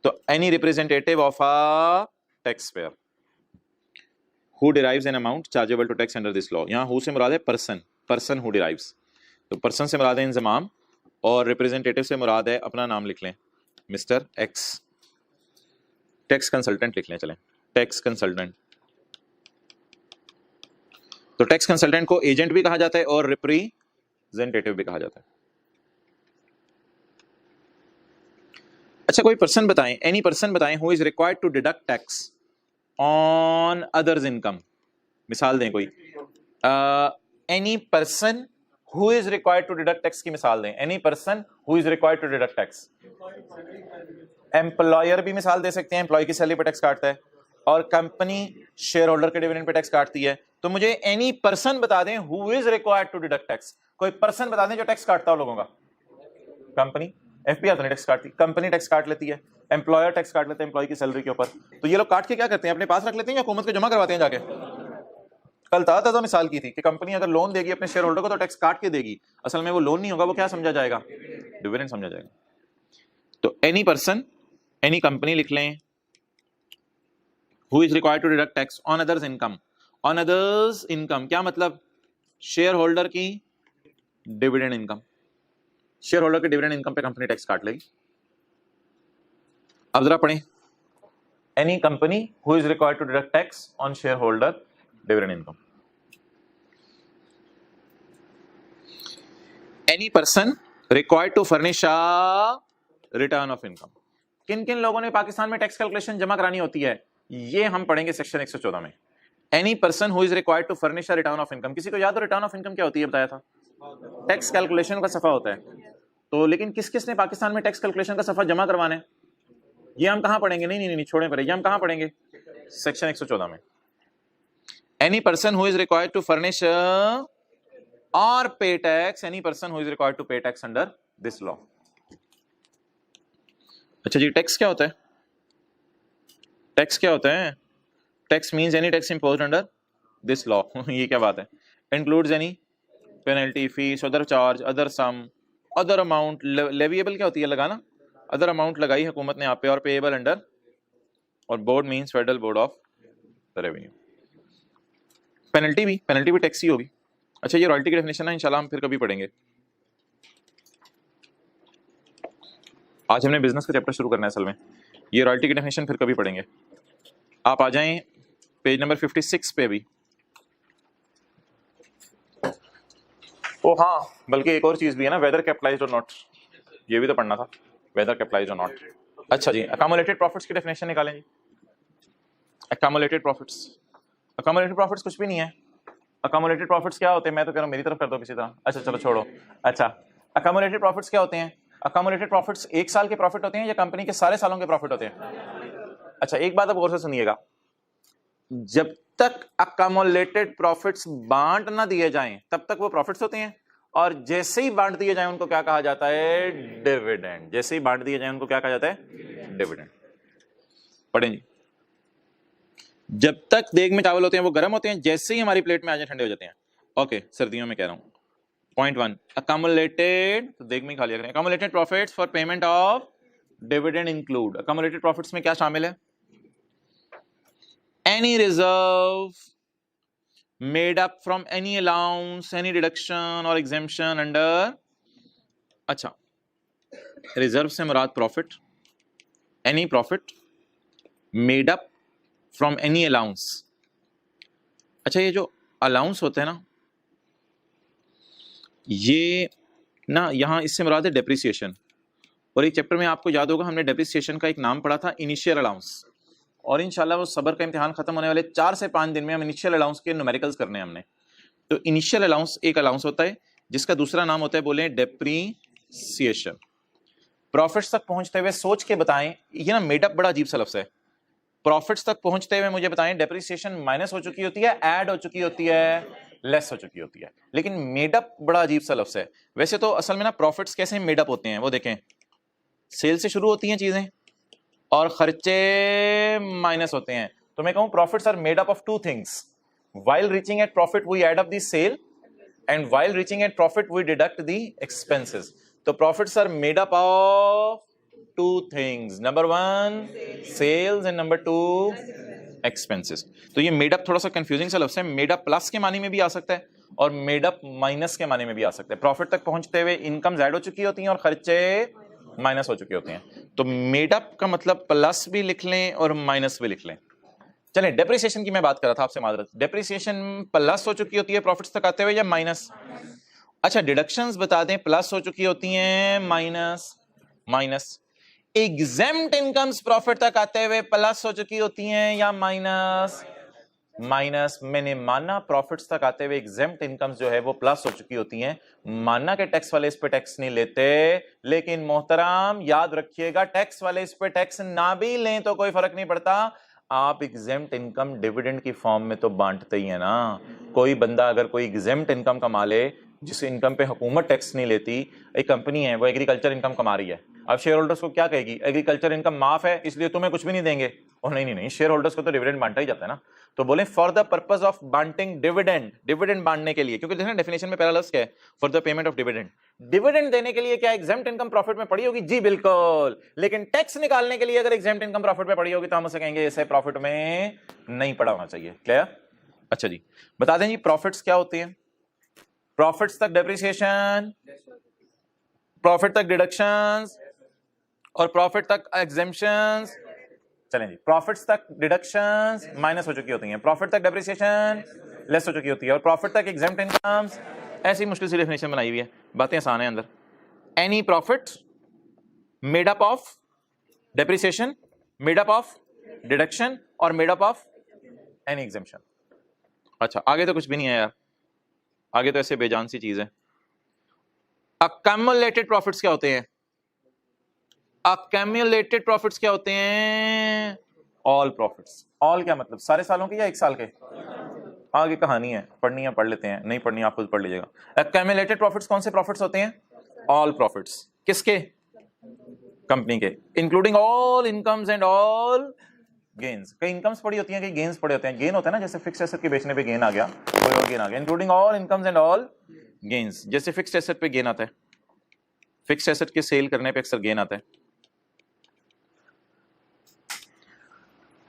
तो any representative of a tax payer who derives an amount chargeable to tax under this law. यहाँ हु से मुराद है पर्सन, पर्सन हु डिराइव्स, तो पर्सन से मुराद है इंजमाम और रिप्रेजेंटेटिव से मुराद है, अपना नाम लिख लें मिस्टर एक्स, टैक्स कंसल्टेंट लिख लें, चलें टैक्स कंसल्टेंट। तो टैक्स कंसल्टेंट को एजेंट भी कहा जाता है और रिप्रेजेंटेटिव भी कहा जाता है। अच्छा कोई पर्सन बताएं, एनी पर्सन बताएं who is required to deduct tax on others income, मिसाल दें कोई, any person who is required to deduct tax की मिसाल दें, any person who is required to deduct tax. Employer भी मिसाल दे सकते हैं, एम्प्लॉय की सैलरी पे टैक्स काटता है, और कंपनी शेयर होल्डर के डिविडेंड पे टैक्स काटती है। तो मुझे एनी पर्सन बता दें who is required to deduct tax, कोई पर्सन बता दें जो टैक्स काटता हो लोगों का। कंपनी, एफपीआई तो नहीं टैक्स काटती, कंपनी टैक्स काट लेती है, एम्प्लॉयर टैक्स काट लेते हैं एम्प्लॉय की सैलरी के ऊपर। तो ये लोग काट के क्या करते हैं, अपने पास रख लेते हैं या हुकूमत को जमा करवाते हैं जाके। कल ताज़ा मिसाल की थी कि कंपनी अगर लोन देगी अपने शेयर होल्डर को तो टैक्स काट के देगी, असल में वो लोन नहीं होगा, वो क्या समझा जाएगा, डिविडेंड समझा जाएगा। तो एनी पर्सन, एनी कंपनी लिख लें who is required to deduct tax on others income. On others income क्या मतलब, शेयर होल्डर की डिविडेंड इनकम, शेयर होल्डर के डिविडेंड इनकम पे कंपनी टैक्स काट लेगी। अब जरा पढ़ें, any company who is required to deduct tax on shareholder dividend income. Any person required to furnish a return of income. किन किन लोगों ने पाकिस्तान में टैक्स कैलकुलेशन जमा करानी होती है, ये हम पढ़ेंगे सेक्शन 114 में। Any person who is required to furnish a return of income. किसी को याद हो रिटर्न ऑफ इनकम क्या होती है, बताया था, टैक्स कैलकुलेशन का सफा होता है। तो लेकिन किस किस ने पाकिस्तान में टैक्स कैलकुलेशन का सफा जमा करवाना है, ये हम कहां पढ़ेंगे, नहीं छोड़ें परे, ये हम कहां पढ़ेंगे, सेक्शन 114 में। Any person who is required to furnish और pay tax, any person who is required to pay tax under this law. अच्छा जी, टैक्स क्या होता है, टैक्स क्या होता है, tax means any tax imposed under this law. ये क्या बात है, includes any penalty, fees, other charge, other sum, other amount. Leviable क्या होती है, लगाना, अदर अमाउंट लगाई हुकूमत ने आप पे, और पेएबल अंडर, और board means federal board of revenue. Penalty भी टैक्स ही होगी। अच्छा ये रॉयल्टी की डेफिनेशन है, इंशाल्लाह हम फिर कभी पढ़ेंगे। आज हमने बिजनेस का चैप्टर शुरू करना है असल में, ये रॉयल्टी की डेफिनेशन फिर कभी पढ़ेंगे। आप आ जाएं पेज नंबर 56 पे भी। ओ हाँ, बल्कि एक और चीज भी है ना, वेदर कैपिटलाइज्ड और नॉट, ये भी तो पढ़ना था, वेदर कैपिटलाइज्ड और नॉट। अच्छा जी, अकामुलेटेड प्रॉफिट्स की डेफिनेशन निकालें जी। अकामुलेटेड प्रॉफिट्स कुछ भी नहीं है। अकामुलेटेड प्रॉफिट्स क्या होते हैं, मैं तो कह रहा हूँ मेरी तरफ कर दो किसी तरह। अच्छा चलो छोड़ो। अच्छा अकामुलेटेड प्रॉफिट्स क्या होते हैं, अकामुलेटेड प्रॉफिट्स एक साल के प्रॉफिट होते हैं या कंपनी के सारे सालों के प्रॉफिट होते हैं। अच्छा एक बात अब गौर से सुनिएगा, जब तक अकामुलेटेड प्रॉफिट्स बांट ना दिए जाएं तब तक वो प्रॉफिट्स होते हैं, और जैसे ही बांट दिए जाएं उनको क्या कहा जाता है, डिविडेंड। जैसे ही बांट दिए जाएं उनको क्या कहा जाता है, डिविडेंड। पढ़ें जी, जब तक देग में चावल होते हैं वो गर्म होते हैं, जैसे ही हमारी प्लेट में आ जाए ठंडे हो जाते हैं। ओके सर्दियों में कह रहा हूं। पॉइंट 1, अकामुलेटेड, तो देग में खा लिया करें, accumulated profits for payment of dividend include. Accumulated profits में क्या शामिल है, any reserve made up from any allowance, any deduction और एग्जेम्पशन अंडर। अच्छा रिजर्व से मुराद profit, any profit made up from any allowance. अच्छा ये जो अलाउंस होते हैं ना, ये ना यहाँ इससे मुराद है डेप्रिसिएशन, और एक चैप्टर में आपको याद होगा हमने डेप्रिसिएशन का एक नाम पढ़ा था, इनिशियल अलाउंस। और इंशाल्लाह वो सबर का इम्तिहान खत्म होने वाले 4 से 5 दिन में हम इनिशियल अलाउंस के न्यूमेरिकल्स करने हैं हमने। तो इनिशियल अलाउंस एक अलाउंस होता है जिसका दूसरा नाम होता है, बोले डेप्रिसिएशन। प्रॉफिट्स तक पहुंचते हुए सोच के बताएं, ये ना मेडअप बड़ा अजीब सा लफ्ज़ है। प्रॉफिट्स तक पहुंचते हुए मुझे बताएं डेप्रिसिएशन माइनस हो चुकी होती है, ऐड हो चुकी होती है, लेस हो चुकी होती है, लेकिन मेडअप बड़ा अजीब सा लफ्ज़ है। वैसे तो असल में ना प्रॉफिट्स कैसे मेडअप होते हैं, वो देखें, सेल से शुरू होती हैं चीजें और खर्चे माइनस होते हैं, तो मैं कहूं profits are made up of two things, while reaching at profit we add up the sale and while reaching at profit we deduct the expenses. So profits are made up of two things, number one sales and number two expenses. तो ये made up थोड़ा सा confusing सा लफ्ज़ है, made up plus के माने में भी आ सकता है और made up माइनस के माने में भी आ सकता है। प्रॉफिट तक पहुंचते हुए इनकम ऐड हो चुकी होती हैं और खर्चे माइनस हो चुके होते हैं, तो made up का मतलब प्लस भी लिख लें और माइनस भी लिख लें। चलें, डेप्रिसिएशन की मैं बात कर रहा था आपसे, माजरत, डेप्रिसिएशन प्लस हो चुकी होती है प्रॉफिट्स तक आते हुए या माइनस? अच्छा, डिडक्शंस बता दें, प्लस हो चुकी होती हैं minus minus. Exempt incomes profit तक आते हुए प्लस हो चुकी होती हैं या माइनस माइनस। मैंने माना प्रॉफिट्स तक आते हुए एग्जेम्प्ट इनकम्स जो है वो प्लस हो चुकी होती हैं, माना के टैक्स वाले इस पे टैक्स नहीं लेते, लेकिन मोहतरम याद रखिएगा टैक्स वाले इस पे टैक्स ना भी लें तो कोई फर्क नहीं पड़ता, आप एग्जेम्प्ट इनकम डिविडेंड की फॉर्म में तो बांटते ही है ना। कोई बंदा अगर कोई एग्जेम्प्ट इनकम कमा ले जिस इनकम पे हुकूमत टैक्स नहीं लेती, एक कंपनी है वो एग्रीकल्चर इनकम कमा रही है, अब शेयर होल्डर्स को क्या कहेगी, एग्रीकल्चर इनकम माफ है इसलिए तुम्हें कुछ भी नहीं देंगे, और नहीं नहीं नहीं, शेयर होल्डर्स को तो डिविडेंड बांटा ही जाता है ना। तो बोले फॉर द पर्पस ऑफ बांटिंग डिविडेंड, डिविडेंड बांटने के लिए, क्योंकि देखना डेफिनेशन में पहला लफ्ज क्या है, for the payment of dividend. Dividend देने के लिए क्या एग्जेम्प्ट इनकम प्रॉफिट में पड़ी होगी? जी बिल्कुल, लेकिन टैक्स निकालने के लिए अगर एग्जेम्प्ट इनकम प्रॉफिट में पड़ी होगी तो हम उसे कहेंगे इसे प्रॉफिट में नहीं पड़ा होना चाहिए। क्लियर? अच्छा जी, बता दें जी प्रॉफिट्स क्या होती हैं। प्रॉफिट्स तक डेप्रिसिएशन, प्रॉफिट तक डिडक्शंस और प्रॉफिट तक एग्जेम्पशंस। चलें जी, प्रॉफिट्स तक डिडक्शंस माइनस हो चुकी होती हैं, प्रॉफिट तक डेप्रिसिएशन लेस हो चुकी होती है, और प्रॉफिट तक एग्जेम्प्ट इनकम्स। ऐसी मुश्किल सी डेफिनेशन बनाई हुई है, बातें आसान है अंदर। Any profit made up of depreciation, made up of deduction और made up of any exemption. अच्छा, आगे तो कुछ भी नहीं है यार, आगे तो ऐसे बेजान सी चीज है। अक्यूमुलेटेड प्रॉफिट्स क्या होते हैं? अक्यूमुलेटेड प्रॉफिट्स क्या होते हैं? All profits. ऑल क्या मतलब, सारे सालों के या एक साल के? आगे कहानी है, पढ़नी है पढ़ लेते हैं, नहीं पढ़नी आप खुद पढ़ लीजिएगा। अक्यूमुलेटेड प्रॉफिट्स कौन से प्रॉफिट्स होते हैं? All profits. किसके? कंपनी के, including all incomes and all gains. कई इनकम्स पड़ी होती हैं, कई गेन्स पड़े होते हैं। गेन होता है ना, जैसे फिक्स एसेट के बेचने पे गेन आ गया, कोई और गेन आ गया, including all incomes and all gains. जैसे फिक्स्ड एसेट पे गेन आता है, फिक्स्ड एसेट के सेल करने पे अक्सर गेन आता है।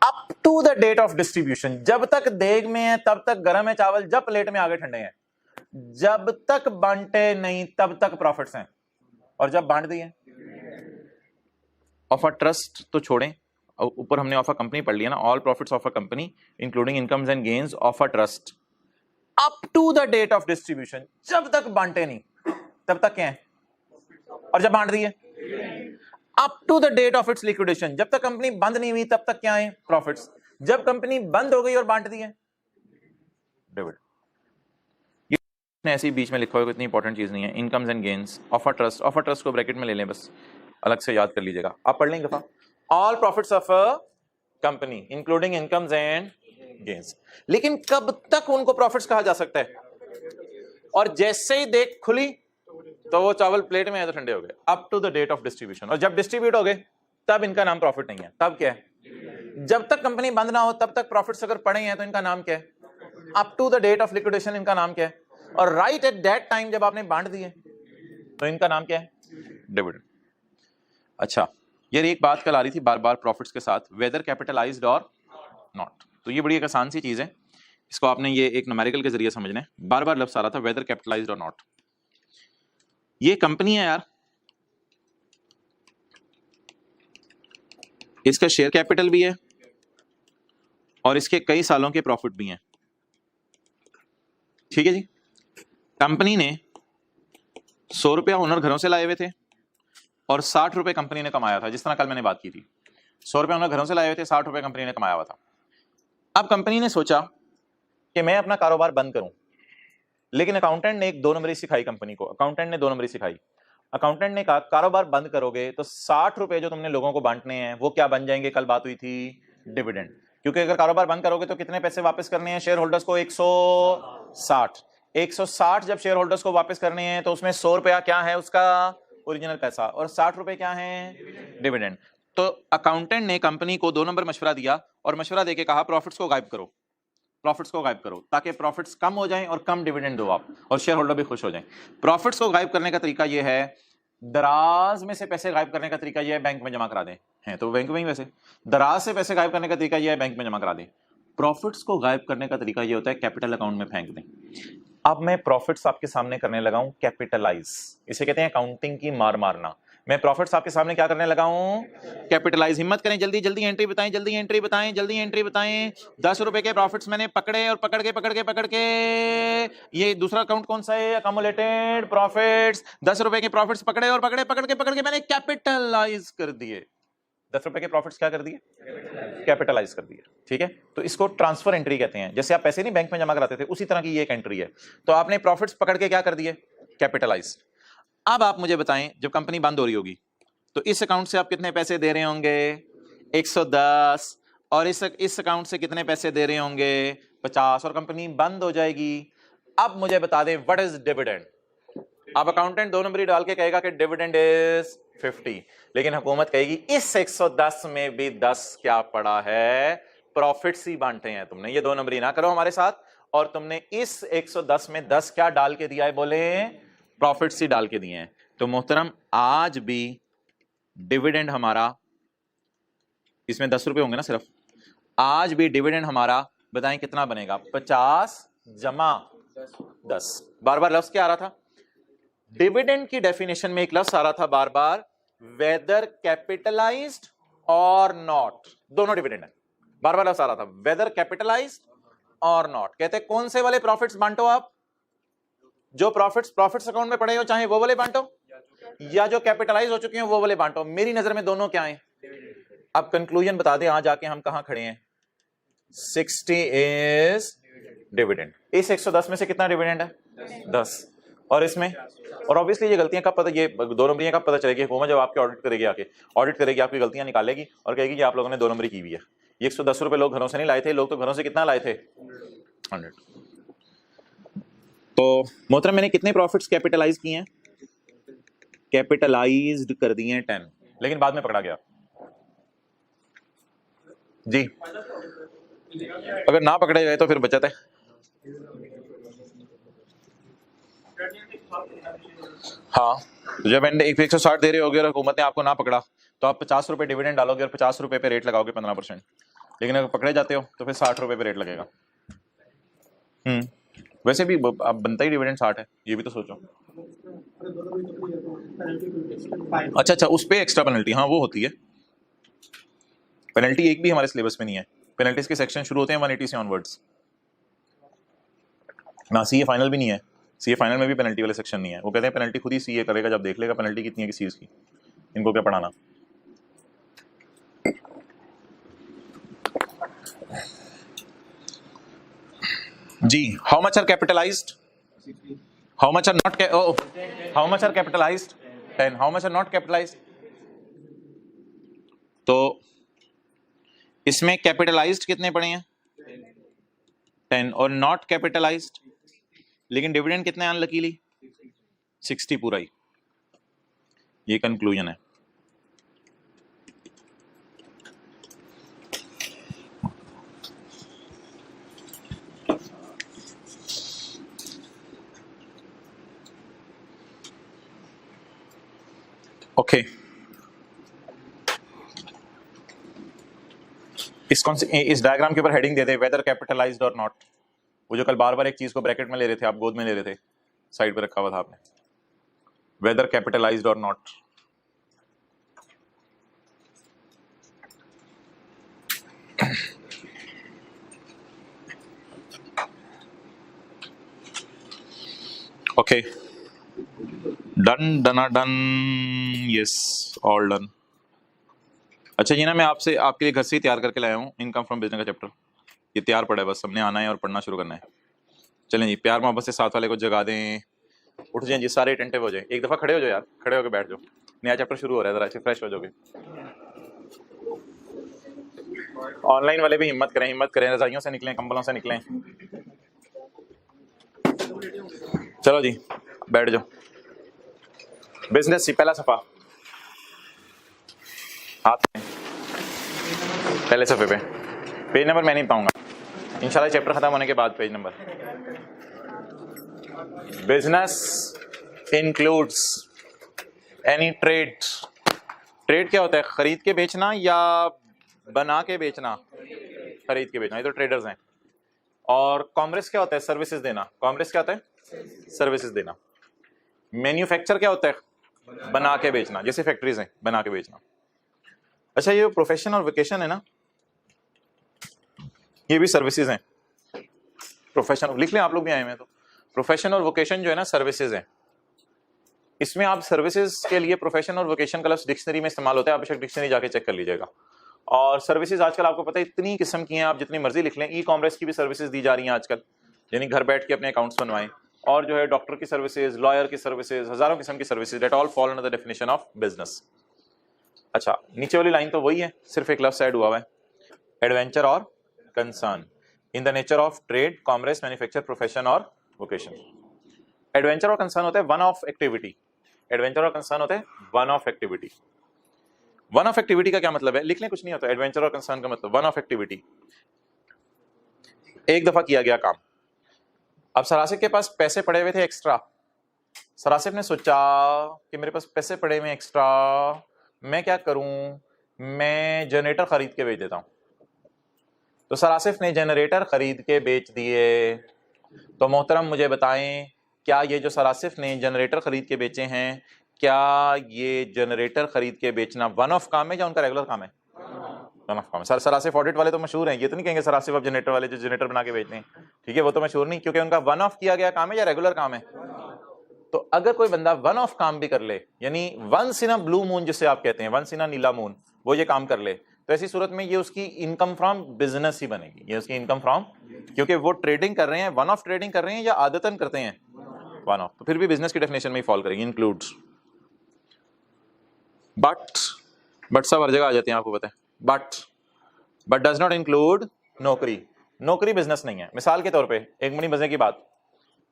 Up to the date of distribution, जब तक देग में है तब तक गर्म है चावल, जब प्लेट में आगे ठंडे हैं। जब तक बांटे नहीं तब तक प्रॉफिट्स हैं, और जब बांट दिए ऑफ अ ट्रस्ट तो छोड़ें, ऊपर हमने ऑफ अ कंपनी पढ़ लिया ना, all profits of a company including incomes and gains of a trust up to the date of distribution. जब तक बांटे नहीं तब तक क्या है, और जब बांट दिए up to the date of its liquidation. जब तक कंपनी बंद नहीं हुई तब तक क्या है? प्रॉफिट्स। जब कंपनी बंद हो गई और बांट दिए, डिविडेंड। ऐसे ही बीच में लिखा हुआ, इतनी इंपॉर्टेंट चीज नहीं है। Incomes and gains of a trust, of a trust को ब्रैकेट में ले लें, बस अलग से याद कर लीजिएगा, आप पढ़ लेंगे। All profits of a company including incomes and gains. लेकिन कब तक उनको प्रॉफिट्स कहा जा सकता है? और जैसे ही देख खुली तो वो चावल प्लेट में है तो ठंडे हो गए, up to the date of distribution. और जब डिस्ट्रीब्यूट हो गए तब इनका नाम प्रॉफिट नहीं है, तब क्या है? जब तक कंपनी बंद ना हो तब तक प्रॉफिट्स अगर पड़े हैं तो इनका नाम क्या है? Up to the date of liquidation इनका नाम क्या है? और राइट एट दैट टाइम जब आपने बांट दिए तो इनका नाम क्या है? डिविडेंड। अच्छा, ये एक बात कल आ रही थी बार बार प्रॉफिट्स के साथ, वेदर कैपिटलाइज्ड और नॉट। तो ये बड़ी एक आसान सी चीज है, इसको आपने ये एक न्यूमेरिकल के जरिए समझना है। बार बार लफ्ज आ रहा था वेदर कैपिटलाइज्ड और नॉट। ये कंपनी है यार, इसका शेयर कैपिटल भी है और इसके कई सालों के प्रॉफिट भी हैं। ठीक है जी, कंपनी ने 100 रुपया ओनर घरों से लाए हुए थे और 60 रुपए कंपनी ने कमाया था, जिस तरह कल मैंने बात की थी। 100 रुपए ओनर घरों से लाए हुए थे, 60 रुपए कंपनी ने कमाया हुआ था। अब कंपनी ने सोचा कि मैं अपना कारोबार बंद करूं, लेकिन अकाउंटेंट ने एक 2 नंबरी सिखाई कंपनी को। अकाउंटेंट ने 2 नंबरी सिखाई। अकाउंटेंट ने कहा कारोबार बंद करोगे तो 60 रुपए जो तुमने लोगों को बांटने हैं वो क्या बन जाएंगे? कल बात हुई थी, डिविडेंड। क्योंकि अगर कारोबार बंद करोगे तो कितने पैसे वापस करने हैं शेयर होल्डर्स को? 160 जब शेयर होल्डर्स को वापस करने हैं तो उसमें 100 रुपया क्या है? उसका ओरिजिनल पैसा, और 60 रुपए क्या है? डिविडेंड। तो अकाउंटेंट ने कंपनी को 2 नंबर मशवरा दिया और मशवरा देके कहा प्रॉफिट्स को गायब करो, प्रॉफिट्स को गायब करो ताकि प्रॉफिट्स कम हो जाएं और कम डिविडेंड दो आप और शेयर होल्डर भी खुश हो जाएं। प्रॉफिट्स को गायब करने का तरीका यह है, दराज में से पैसे गायब करने का तरीका यह है बैंक में जमा करा दें, हैं तो बैंक में ही वैसे, दराज से पैसे गायब करने का तरीका यह है बैंक में जमा करा दें। प्रॉफिट्स को गायब करने का तरीका यह होता है कैपिटल अकाउंट में फेंक दें। अब मैं प्रॉफिट्स आपके सामने करने लगा हूं कैपिटलाइज, इसे कहते हैं अकाउंटिंग की मार मारना। मैं प्रॉफिट्स आपके सामने क्या करने लगा हूं, कैपिटलाइज। हिम्मत करें, जल्दी जल्दी एंट्री बताएं, जल्दी एंट्री बताएं, जल्दी एंट्री बताएं। 10 रुपए के प्रॉफिट्स मैंने पकड़े और पकड़ के ये दूसरा अकाउंट कौन सा है, अकमुलेटेड प्रॉफिट्स। 10 रुपए के प्रॉफिट्स पकड़े और पकड़ के मैंने कैपिटलाइज कर दिए। 10 रुपए के प्रॉफिट्स क्या कर दिए, कैपिटलाइज कर दिए। ठीक है, तो इसको ट्रांसफर एंट्री कहते हैं। जैसे आप पैसे नहीं बैंक में जमा कराते थे, उसी तरह की ये एक एंट्री है। तो आपने प्रॉफिट्स पकड़ के क्या कर दिए, कैपिटलाइज। अब आप मुझे बताएं, जब कंपनी बंद हो रही होगी तो इस अकाउंट से आप कितने पैसे दे रहे होंगे, 110, और इस अकाउंट से कितने पैसे दे रहे होंगे, 50, और कंपनी बंद हो जाएगी। अब मुझे बता दें व्हाट इज डिविडेंड। अब अकाउंटेंट 2 नंबरी डाल के कहेगा कि डिविडेंड इज 50, लेकिन हुकूमत कहेगी इस 110 में भी 10 क्या पड़ा है, प्रॉफिट्स ही बांटे हैं तुमने। ये 2 नंबरी ना करो हमारे साथ, और तुमने इस 110 में 10 क्या डाल के दिया है, बोले प्रॉफिट्स ही डाल के दिए हैं। तो मोहतरम आज भी डिविडेंड हमारा, इसमें 10 रुपए होंगे ना सिर्फ, आज भी डिविडेंड हमारा बताएं कितना बनेगा, 50 जमा 10। बार बार लफ्ज क्या आ रहा था, डिविडेंड की डेफिनेशन में एक लफ्ज आ रहा था बार बार, वेदर कैपिटलाइज्ड और नॉट। दोनों डिविडेंड है, बार बार लफ्ज आ रहा था वेदर कैपिटलाइज्ड और नॉट। कहते हैं कौन से वाले प्रॉफिट्स बांटो आप, जो प्रॉफिट्स अकाउंट में पड़े हो चाहे वो वाले बांटो, या जो कैपिटलाइज हो चुके हैं वो वाले बांटो। मेरी नजर में दोनों क्या हैं। अब कंक्लूजन बता दें आज आके हम कहां खड़े हैं, 60 इज डिविडेंड। इस 110 में से कितना डिविडेंड है, 10, और इसमें, और ऑब्वियसली ये गलतियां कब पता, ये 2 नंबरियां कब पता चलेगी, हुकूमत जब आपके ऑडिट करेगी, आके ऑडिट करेगी, आपकी गलतियां निकालेगी और कहेगी कि आप लोगों ने 2 नंबरी की हुई है। ये 110 रुपए लोग घरों से नहीं लाए थे, लोग तो घरों से कितना लाए थे, 100। तो मोहतरम मैंने कितने प्रॉफिट्स कैपिटलाइज किए हैं, कैपिटलाइज्ड कर दिए हैं 10, लेकिन बाद में पकड़ा गया जी। अगर ना पकड़े गए तो फिर बचत है। हाँ, जब एंड 160 दे रहे होगे और हुकूमत ने आपको ना पकड़ा तो आप 50 रुपए डिविडेंड डालोगे और 50 रुपए पे रेट लगाओगे 15%, लेकिन अगर पकड़े जाते हो तो फिर 60 रुपए पे रेट लगेगा। वैसे भी अब बनता ही डिविडेंड 60 है, ये भी तो सोचो। अच्छा, उस पे एक्स्ट्रा पेनल्टी, हाँ वो होती है। पेनल्टी एक भी हमारे सिलेबस में नहीं है, पेनल्टीज के सेक्शन शुरू होते हैं 180 से ऑनवर्ड्स ना। सीए फाइनल भी नहीं है, सीए फाइनल में भी पेनल्टी वाले सेक्शन नहीं है। वो कहते हैं पेनल्टी खुद ही सीए करेगा जब देख लेगा पेनल्टी कितनी है किसी चीज की, इनको क्या पढ़ाना। जी, how much are capitalized, how much are not, how much are capitalized 10, how much are not capitalized. तो इसमें कैपिटलाइज्ड कितने पड़े हैं, 10, और नॉट कैपिटलाइज्ड, लेकिन डिविडेंड कितने अनलकीली, 60 पूरा ही। ये कंक्लूजन है। ओके, इस डायग्राम के ऊपर हेडिंग दे दे वेदर कैपिटलाइज्ड और नॉट। वो जो कल बार बार एक चीज को ब्रैकेट में ले रहे थे आप, गोद में ले रहे थे, साइड पे रखा हुआ था आपने, वेदर कैपिटलाइज्ड और नॉट। ओके, डन डना डन, यस ऑल डन। अच्छा, ये ना मैं आपसे आपके लिए घर से ही तैयार करके लाया हूँ इनकम फ्रॉम बिजनेस का चैप्टर। ये तैयार पड़ा है, बस हमने आना है और पढ़ना शुरू करना है। चलें जी, प्यार मोहब्बत से साथ वाले को जगा दें, उठ जाएं जी, सारे अटेंटिव हो जाएं। एक दफ़ा खड़े हो जाओ यार, खड़े होकर बैठ जाओ, नया चैप्टर शुरू हो रहा है, जरा अच्छे फ्रेश हो जाओगे। ऑनलाइन वाले भी हिम्मत करें, रजाइयों से निकलें, कंबलों से निकलें। चलो जी बैठ जाओ। बिजनेस सी पहला सफा हाथ में पहले सफ़े पे पेज नंबर मैं नहीं बताऊंगा, इंशाल्लाह चैप्टर खत्म होने के बाद page number. Business includes any trade. Trade क्या होता है? खरीद के बेचना या बना के बेचना? खरीद के बेचना, ये तो ट्रेडर्स हैं। और कॉमर्स क्या होता है? सर्विसेज देना। कॉमर्स क्या होता है? सर्विसेज देना। मैन्युफैक्चर क्या होता है? बना के बेचना, जैसे फैक्ट्रीज हैं, बना के बेचना। अच्छा, ये प्रोफेशन और वोकेशन है ना, ये भी सर्विसेज हैं। प्रोफेशन लिख लें आप लोग भी आए हैं तो। प्रोफेशन और वोकेशन जो है ना, सर्विसेज हैं। इसमें आप सर्विसेज के लिए प्रोफेशन और वोकेशन का लफ्ज़ डिक्शनरी में इस्तेमाल होता है, आप बेशक डिक्शनरी जाके चेक कर लीजिएगा। और सर्विसेज आजकल आपको पता है इतनी किस्म की हैं, आप जितनी मर्जी लिख लें। ई कॉमर्स की भी सर्विसेज दी जा रही हैं आजकल, यानी घर बैठ के अपने अकाउंट्स बनवाएं। और जो है डॉक्टर की सर्विसेज, लॉयर की सर्विसेज, हजारों किस्म की services, that all fall under the definition of business. अच्छा, नीचे वाली लाइन तो वही है, सिर्फ एक लफ्ज़ ऐड हुआ हुआ है, एडवेंचर और concern in the nature of trade, commerce, manufacture, profession और वोकेशन। एडवेंचर और कंसर्न होता है वन ऑफ एक्टिविटी। एडवेंचर और कंसर्न होते हैं one of activity. One of activity का क्या मतलब है? लिख लें, कुछ नहीं होता। एडवेंचर और कंसर्न का मतलब वन ऑफ एक्टिविटी, एक दफा किया गया काम। अब सरासिफ के पास पैसे पड़े हुए थे एक्स्ट्रा। सरासिफ ने सोचा कि मेरे पास पैसे पड़े हुए एक्स्ट्रा, मैं क्या करूं, मैं जनरेटर खरीद के बेच देता हूं। तो सरासिफ ने जनरेटर खरीद के बेच दिए। तो मोहतरम मुझे बताएं, क्या ये जो सरासिफ ने जनरेटर खरीद के बेचे हैं, क्या ये जनरेटर खरीद के बेचना वन ऑफ काम है या उनका रेगुलर काम है? वन ऑफ काम है। सरासिफ ऑडिट वाले तो मशहूर हैं, ये तो नहीं कहेंगे सरासिफ अब जनरेटर वाले जो जनरेटर बना के बेचते हैं, ठीक है, वो तो मशहूर नहीं, क्योंकि उनका वन ऑफ किया गया काम है या रेगुलर काम है। तो अगर कोई बंदा वन ऑफ काम भी कर ले, यानी once in a blue moon जिसे आप कहते हैं, once in a Neela moon, वो ये काम कर ले, तो ऐसी सूरत में ये उसकी इनकम फ्रॉम बिजनेस ही बनेगी। ये उसकी इनकम फ्रॉम, क्योंकि वो ट्रेडिंग कर रहे हैं, वन ऑफ ट्रेडिंग कर रहे हैं या आदतन करते हैं वन ऑफ, तो फिर भी बिजनेस की डेफिनेशन में ही फॉल करेंगे, इंक्लूड्स। बट सब हर जगह आ जाते हैं, आपको पता है। बट डज नॉट इंक्लूड नौकरी। नौकरी बिजनेस नहीं है। मिसाल के तौर पे एक बड़ी मजे की बात,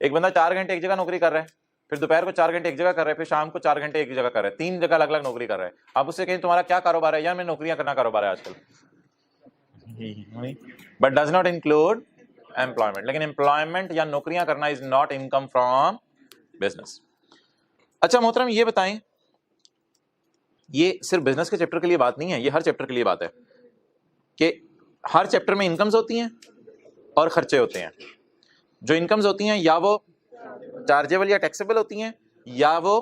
एक बंदा 4 घंटे एक जगह नौकरी कर रहा है, फिर दोपहर को 4 घंटे एक जगह कर रहा है, फिर शाम को 4 घंटे एक जगह कर रहा है, 3 जगह अलग अलग नौकरी कर रहा है। आप उससे कहें तुम्हारा क्या कारोबार है? यार मैं नौकरियां करना कारोबार है आजकल। But does not include employment. लेकिन एम्प्लॉयमेंट या नौकरियां करना is not income from business. अच्छा मोहतरम ये बताएं, ये सिर्फ बिजनेस के चैप्टर के लिए बात नहीं है, ये हर चैप्टर के लिए बात है कि हर चैप्टर में इनकम्स होती हैं और खर्चे होते हैं। जो इनकम्स होती हैं या वो चार्जेबल या टैक्सेबल होती हैं या वो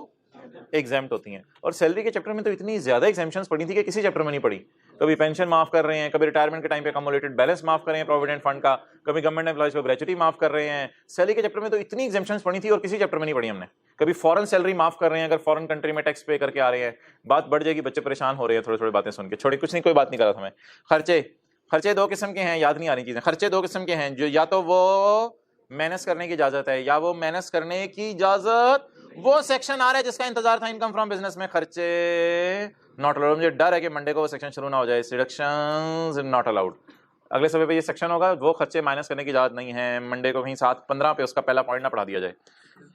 एग्जेम्प्ट होती हैं। और सैलरी के चैप्टर में तो इतनी ज्यादा एग्जेम्पशंस पड़ी थी कि किसी चैप्टर में नहीं पड़ी। कभी पेंशन माफ कर रहे हैं, कभी रिटायरमेंट के टाइम पे अकोमोडेटेड बैलेंस माफ कर रहे हैं प्रोविडेंट फंड का, कभी गवर्नमेंट एम्प्लॉइज को ग्रेचुटी माफ कर रहे हैं। सैलरी के चैप्टर में तो इतनी एग्जेम्पशंस पड़ी थी और किसी चैप्टर में नहीं पड़ी हमने। कभी फॉरेन सैलरी माफ कर रहे हैं, अगर फॉरेन कंट्री में टैक्स पे करके आ रहे हैं, बात बढ़ जाएगी, बच्चे परेशान हो रहे हैं थोड़ी थोड़ी बातें सुन के। छोड़ी कुछ नहीं, कोई बात नहीं कर रहा था मैं। खर्चे 2 किस्म के हैं, याद नहीं आ रही चीजें। खर्चे 2 किस्म के हैं, जो या तो वो मैनेज करने की इजाजत है या वो मैनेज करने की इजाजत, वो सेक्शन आ रहा है जिसका इंतजार था इनकम फ्रॉम बिजनेस में। खर्चे नॉट अलाउड। मुझे डर है कि मंडे को वो सेक्शन शुरू ना हो जाए, डिडक्शंस नॉट अलाउड। अगले सफे पे ये सेक्शन होगा, वो खर्चे माइनस करने की इजाजत नहीं है। मंडे को कहीं 7:15 पे उसका पहला पॉइंट ना पढ़ा दिया जाए।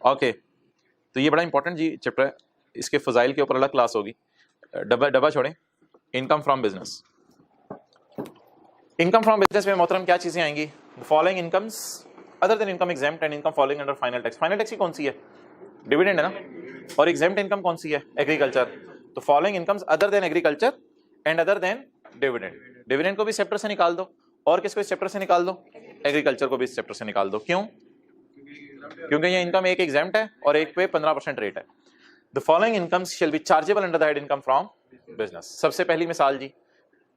ओके, तो ये बड़ा इंपॉर्टेंट जी चैप्टर है, इसके फजाइल के ऊपर अलग क्लास होगी। डब्बा छोड़ें। Income from business. Income from business में मोहतरम क्या चीजें आएंगी? Following incomes other than income exempt and income following under final tax. Final tax की कौन सी है? डिविडेंड है ना। और एग्जेम्प्ट इनकम कौन सी है? एग्रीकल्चर। तो following incomes other than agriculture and other than dividend. Dividend को भी इस चैप्टर से निकाल दो, और किसको इस चैप्टर से निकाल दो? एग्रीकल्चर को भी इस चैप्टर से निकाल दो। क्यों? क्योंकि ये इनकम एक एग्जेम्प्ट है और एक पे 15% रेट है। The following incomes shall be chargeable under the head income from business. सबसे पहली मिसाल जी,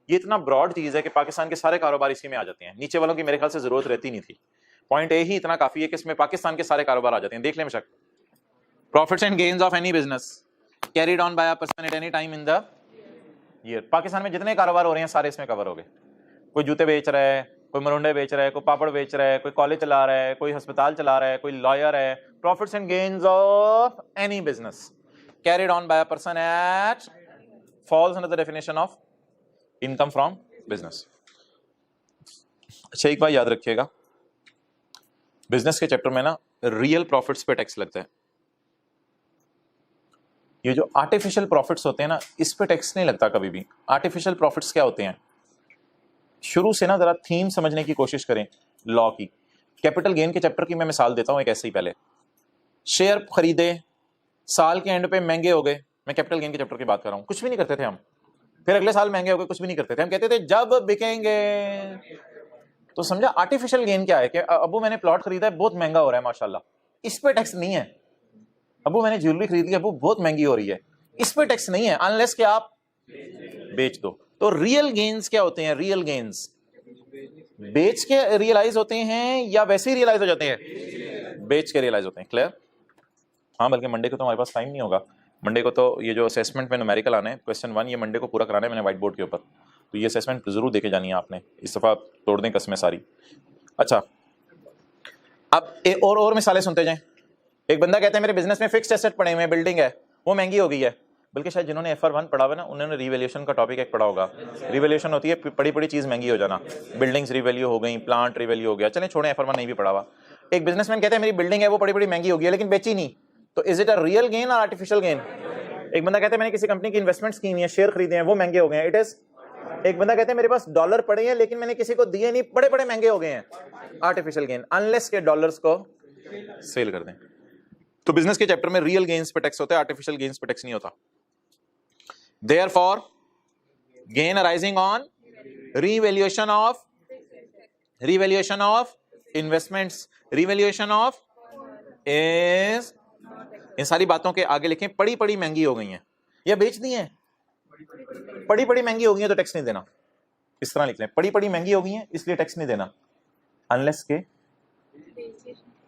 ये इतना ब्रॉड चीज है कि पाकिस्तान के सारे कारोबार इसी में आ जाते हैं। नीचे वालों की मेरे ख्याल से जरूरत रहती नहीं थी। पॉइंट ए ही इतना काफी है कि इसमें पाकिस्तान के सारे कारोबार आ जाते हैं। देख लें बेशक। Profits and gains of any business carried on by a person at any time in the year. Pakistan में जितने कारोबार हो रहे हैं सारे इसमें कवर हो गए। कोई जूते बेच रहा है, कोई मरुंडे बेच रहा है, कोई पापड़ बेच रहा है, कोई कॉलेज चला रहा है, कोई अस्पताल चला रहा है, कोई लॉयर है। Profits and gains of any business carried on by a person at falls under the definition of income from business. अच्छा एक बात याद रखिएगा, बिजनेस के चैप्टर में ना रियल प्रॉफिट्स पे टैक्स लगता है। ये जो आर्टिफिशियल प्रॉफिट्स होते हैं ना, इस पे टैक्स नहीं लगता कभी भी। आर्टिफिशियल प्रॉफिट्स क्या होते हैं? शुरू से ना जरा थीम समझने की कोशिश करें लॉ की। कैपिटल गेन के चैप्टर की मैं मिसाल देता हूं एक ऐसे ही। पहले शेयर खरीदे, साल के एंड पे महंगे हो गए। मैं कैपिटल गेन के चैप्टर की बात कर रहा हूं। कुछ भी नहीं करते थे हम, फिर अगले साल महंगे हो गए, कुछ भी नहीं करते थे। हम कहते थे जब बिकेंगे। तो समझा आर्टिफिशियल गेन क्या है कि अबू मैंने प्लॉट खरीदा है, बहुत महंगा हो रहा है माशाल्लाह, इस पे टैक्स नहीं है। अबू मैंने ज्वेलरी खरीद ली, अबू बहुत महंगी हो रही है, इस पे टैक्स नहीं है अनलेस कि आप बेच दो। तो रियल गेन्स क्या होते हैं? रियल गेन्स बेच के रियलाइज होते हैं या वैसे ही रियलाइज हो जाते हैं? बेच के रियलाइज होते हैं। क्लियर? हाँ, बल्कि मंडे को तो हमारे पास टाइम नहीं होगा। मंडे को तो ये जो असेसमेंट में न्यूमेरिकल आने हैं क्वेश्चन 1, ये मंडे को पूरा कराना है मैंने व्हाइट बोर्ड के ऊपर। तो ये असेसमेंट जरूर देखे जानी है आपने, इस दफा तोड़ दें कसमें सारी। अच्छा, अब और मिसालें सुनते जाएं। एक बंदा कहता है मेरे बिजनेस में फिक्स्ड एसेट पड़े हुए हैं, बिल्डिंग है, वो महंगी हो गई है। बल्कि शायद जिन्होंने FR1 पढ़ा हुआ ना, उन्होंने रिवैल्यूएशन का टॉपिक एक पढ़ा होगा। रिवैल्यूएशन होती है बड़ी चीज महंगी हो जाना, बिल्डिंग्स रिवैल्यू हो गई, प्लांट रिवैल्यू हो गया। चलें छोड़ें, FR1 नहीं भी पढ़ा हुआ। एक बिजनेसमैन कहता है मेरी बिल्डिंग है वो बड़ी महंगी हो गई है लेकिन बेची नहीं, तो is it a real gain और आर्टिफिशियल गेन? एक बंदा कहता है मैंने किसी कंपनी की इन्वेस्टमेंट्स की है, शेयर खरीदे हैं, वो महंगे हो गए हैं, इट इज। एक बंदा कहता है मेरे पास डॉलर पड़े हैं लेकिन मैंने किसी को दिए नहीं, बड़े महंगे हो गए हैं, आर्टिफिशियल गेन, अनलेस के डॉलर्स को सेल कर दें। तो बिजनेस के चैप्टर में रियल गेन्स पे टैक्स होता है, आर्टिफिशियल गेन्स पे टैक्स नहीं होता। Therefore, gain arising on revaluation of investments, revaluation of is, इन सारी बातों के आगे लिखें पड़ी महंगी हो गई हैं या बेच दी हैं। पड़ी महंगी हो गई हैं तो टैक्स नहीं देना। इस तरह लिख लें, पड़ी महंगी हो गई हैं इसलिए टैक्स नहीं देना, अनलेस के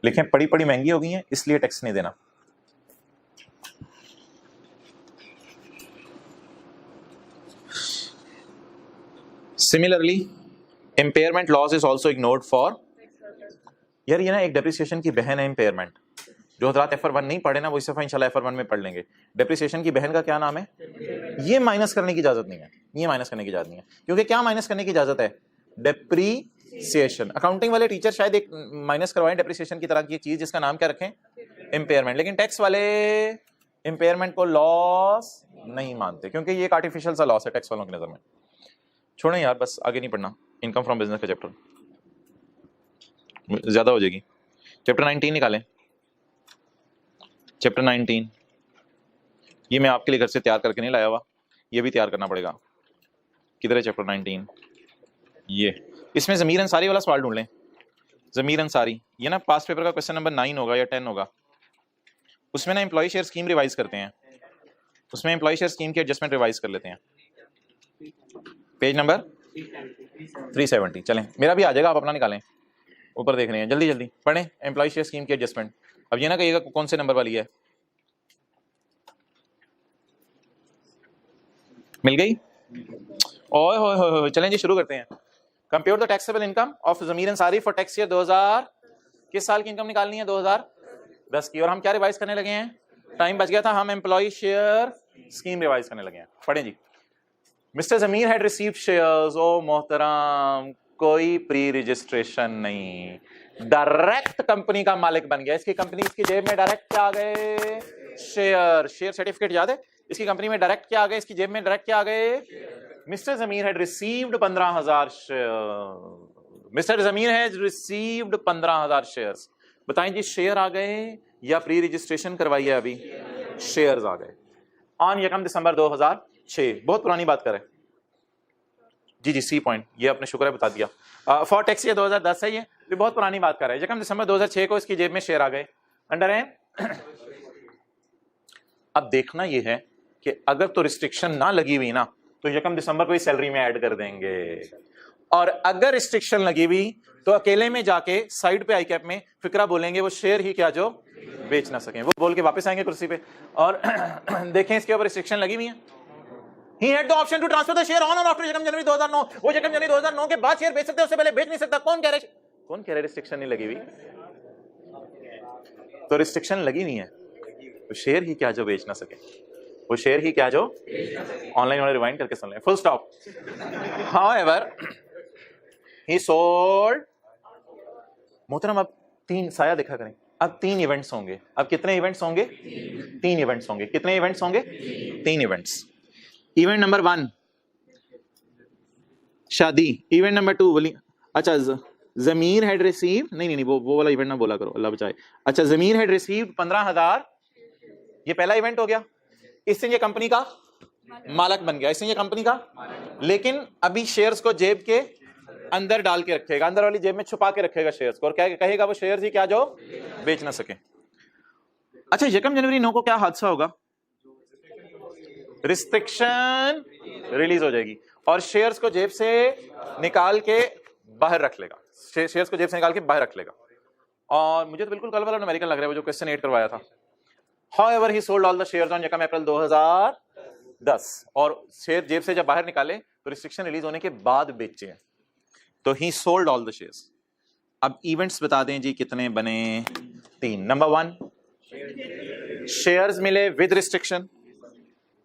लिखें पड़ी महंगी हो गई हैं इसलिए टैक्स नहीं देना। Similarly, impairment loss is also ignored for, यार ये ना एक डेप्रिसिएशन की बहन है इम्पेयरमेंट। जो हजरात FR1 नहीं पढ़े ना वो इस दफा इंशाल्लाह FR1 में पढ़ लेंगे। डेप्रिसिएशन की बहन का क्या नाम है? ये माइनस करने की इजाजत नहीं है, ये माइनस करने की इजाजत नहीं है। क्योंकि क्या माइनस करने की इजाजत है? डेप्रिसिएशन। अकाउंटिंग वाले टीचर शायद एक माइनस करवाएं डेप्रिसिएशन की तरह की चीज जिसका नाम क्या रखें? इम्पेयरमेंट। लेकिन टैक्स वाले इम्पेयरमेंट को लॉस नहीं मानते क्योंकि ये एक आर्टिफिशियल सा लॉस है टैक्स वालों की नजर में। छोड़ें यार, बस आगे नहीं पढ़ना। इनकम फ्रॉम बिजनेस का चैप्टर ज्यादा हो जाएगी। चैप्टर 19 निकालें। चैप्टर 19 ये मैं आपके लिए घर से तैयार करके नहीं लाया हुआ, ये भी तैयार करना पड़ेगा। किधर है चैप्टर 19? ये इसमें ज़मीर अंसारी वाला सवाल ढूंढ लें। ज़मीर अंसारी ये ना पास पेपर का क्वेश्चन नंबर 9 होगा या 10 होगा। उसमें ना एम्प्लॉय शेयर स्कीम रिवाइज करते हैं, उसमें एम्प्लॉय शेयर स्कीम की एडजस्टमेंट रिवाइज कर लेते हैं। Page number 370। चलें, मेरा भी आ जाएगा, आप अपना निकालें, ऊपर देख रहे हैं। जल्दी जल्दी पढ़ें एम्प्लॉय शेयर स्कीम की एडजस्टमेंट। अब ये ना कहिएगा कौन से नंबर वाली है। मिल गई? ओए होए, चलें जी शुरू करते हैं। Compute the taxable income of Zamir Ansari for tax year 2000। किस साल की इनकम निकालनी है? 2010 की। और हम क्या रिवाइज करने लगे हैं? टाइम बच गया था, हम एम्प्लॉय शेयर स्कीम रिवाइज करने लगे हैं। पढ़ें जी। Mister Zameer had received shares. ओ मोहतरम, कोई प्री रजिस्ट्रेशन नहीं, डायरेक्ट कंपनी का मालिक बन गया। इसकी कंपनी, इसकी जेब में डायरेक्ट क्या आ गए? शेयर सर्टिफिकेट याद है? इसकी कंपनी में डायरेक्ट क्या आ गए? इसकी जेब में डायरेक्ट क्या आ गए? Mister Zameer had received 15,000 share. Mister Zameer had received 15,000 shares. बताएं जी, शेयर आ गए या प्री रजिस्ट्रेशन करवाई है? अभी शेयर्स आ गए ऑन 1 दिसंबर 2006। बहुत पुरानी बात करें जी। सी पॉइंट ये आपने शुक्र है बता दिया। फॉर टैक्स ईयर 2010 है, ये भी बहुत पुरानी बात कर रहे हैं। 1 दिसंबर 2006 को इसकी जेब में शेयर आ गए। अंडर है। अब देखना ये है कि अगर तो रिस्ट्रिक्शन ना लगी हुई ना तो 1 दिसंबर को ही सैलरी में ऐड कर देंगे, और अगर रिस्ट्रिक्शन लगी हुई तो अकेले में जाके साइड पे आई कैप में फिक्रा बोलेंगे वो शेयर ही क्या जो बेच ना सकें, वो बोल के वापस आएंगे कुर्सी पे। और देखें इसके ऊपर रिस्ट्रिक्शन लगी हुई है। He had the option to transfer the share on or after 1 जनवरी 2009। वो 1 जनवरी 2009 के बाद शेयर बेच सकते हैं, उससे पहले बेच नहीं सकता। कौन कह रहे रिस्ट्रिक्शन नहीं लगी हुई? तो रिस्ट्रिक्शन लगी नहीं है तो शेयर ही क्या जो बेच ना सके, वो शेयर ही क्या जो। ऑनलाइन वाले रिवाइंड करके सुन लें। Full stop. However, he sold। मोहतरम अब 3 साया देखा करें, अब 3 इवेंट्स होंगे। अब कितने इवेंट्स होंगे? 3 इवेंट्स होंगे। कितने इवेंट्स होंगे? 3 इवेंट्स। इवेंट नंबर 1, शादी, इवेंट नंबर 2 बोली। अच्छा जमीर हैड रिसीव, नहीं वो वाला इवेंट ना बोला करो, अल्लाह बचाए। अच्छा जमीर हैड रिसीव 15,000, ये पहला इवेंट हो गया। इससे ये कंपनी का मालक बन गया, इससे ये कंपनी का, लेकिन अभी शेयर्स को जेब के अंदर डाल के रखेगा, अंदर वाली जेब में छुपा के रखेगा शेयर्स को, और क्या कहेगा वो शेयर्स ही क्या जो बेच ना सके। अच्छा 1 जनवरी 9 को क्या हादसा होगा? रिस्ट्रिक्शन रिलीज हो जाएगी और शेयर्स को जेब से निकाल के बाहर रख लेगा, शेयर्स को जेब से निकाल के बाहर रख लेगा। और मुझे तो बिल्कुल कल वाला अमेरिकन लग रहा है वो जो क्वेश्चन 8 करवाया था। However, he sold all the shares on 1 अप्रैल 2010, और शेयर जेब से जब बाहर निकाले तो रिस्ट्रिक्शन रिलीज होने के बाद बेचे हैं, तो he sold all the shares। अब इवेंट्स बता दें जी कितने बने? 3। नंबर 1, शेयर्स मिले विद रिस्ट्रिक्शन,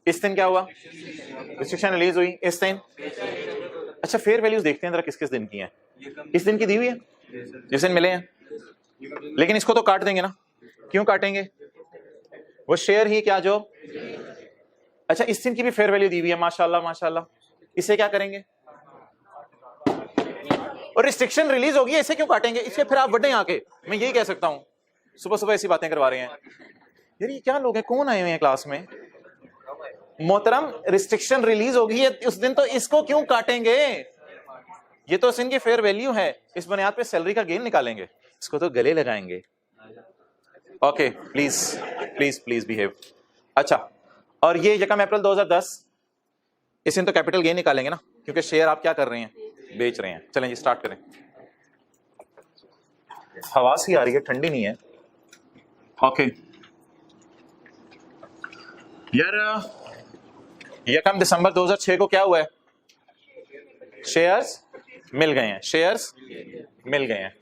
इस दिन क्या हुआ? रिस्ट्रिक्शन रिलीज हुई इस दिन। अच्छा फेयर वैल्यूज देखते हैं जरा किस किस दिन की हैं। इस दिन की दी हुई है, जिस दिन मिले हैं, लेकिन इसको तो काट देंगे ना। क्यों काटेंगे? वो शेयर ही क्या जो। अच्छा इस दिन की भी फेयर वैल्यू दी हुई है, माशाल्लाह माशाल्लाह, इसे क्या करेंगे? और रिस्ट्रिक्शन रिलीज होगी, इसे क्यों काटेंगे? इसे फिर आप बढ़े आके, मैं यही कह सकता हूं। सुबह सुबह ऐसी बातें करवा रहे हैं यार, ये क्या लोग हैं, कौन आए हुए हैं क्लास में? मोहतरम रिस्ट्रिक्शन रिलीज होगी है उस दिन, तो इसको क्यों काटेंगे? ये तो इनकी फेयर वैल्यू है, इस बुनियाद पे सैलरी का गेन निकालेंगे, इसको तो गले लगाएंगे। Okay please please please behave. अच्छा और ये 1 अप्रैल 2010, इस दिन तो कैपिटल गेन निकालेंगे ना, क्योंकि शेयर आप क्या कर रहे हैं? बेच रहे हैं। चलें जी स्टार्ट करें। हवा सी आ रही है, ठंडी नहीं है। ओके यार 1 दिसंबर 2006 को क्या हुआ है? शेयर्स मिल गए हैं, शेयर्स मिल गए हैं।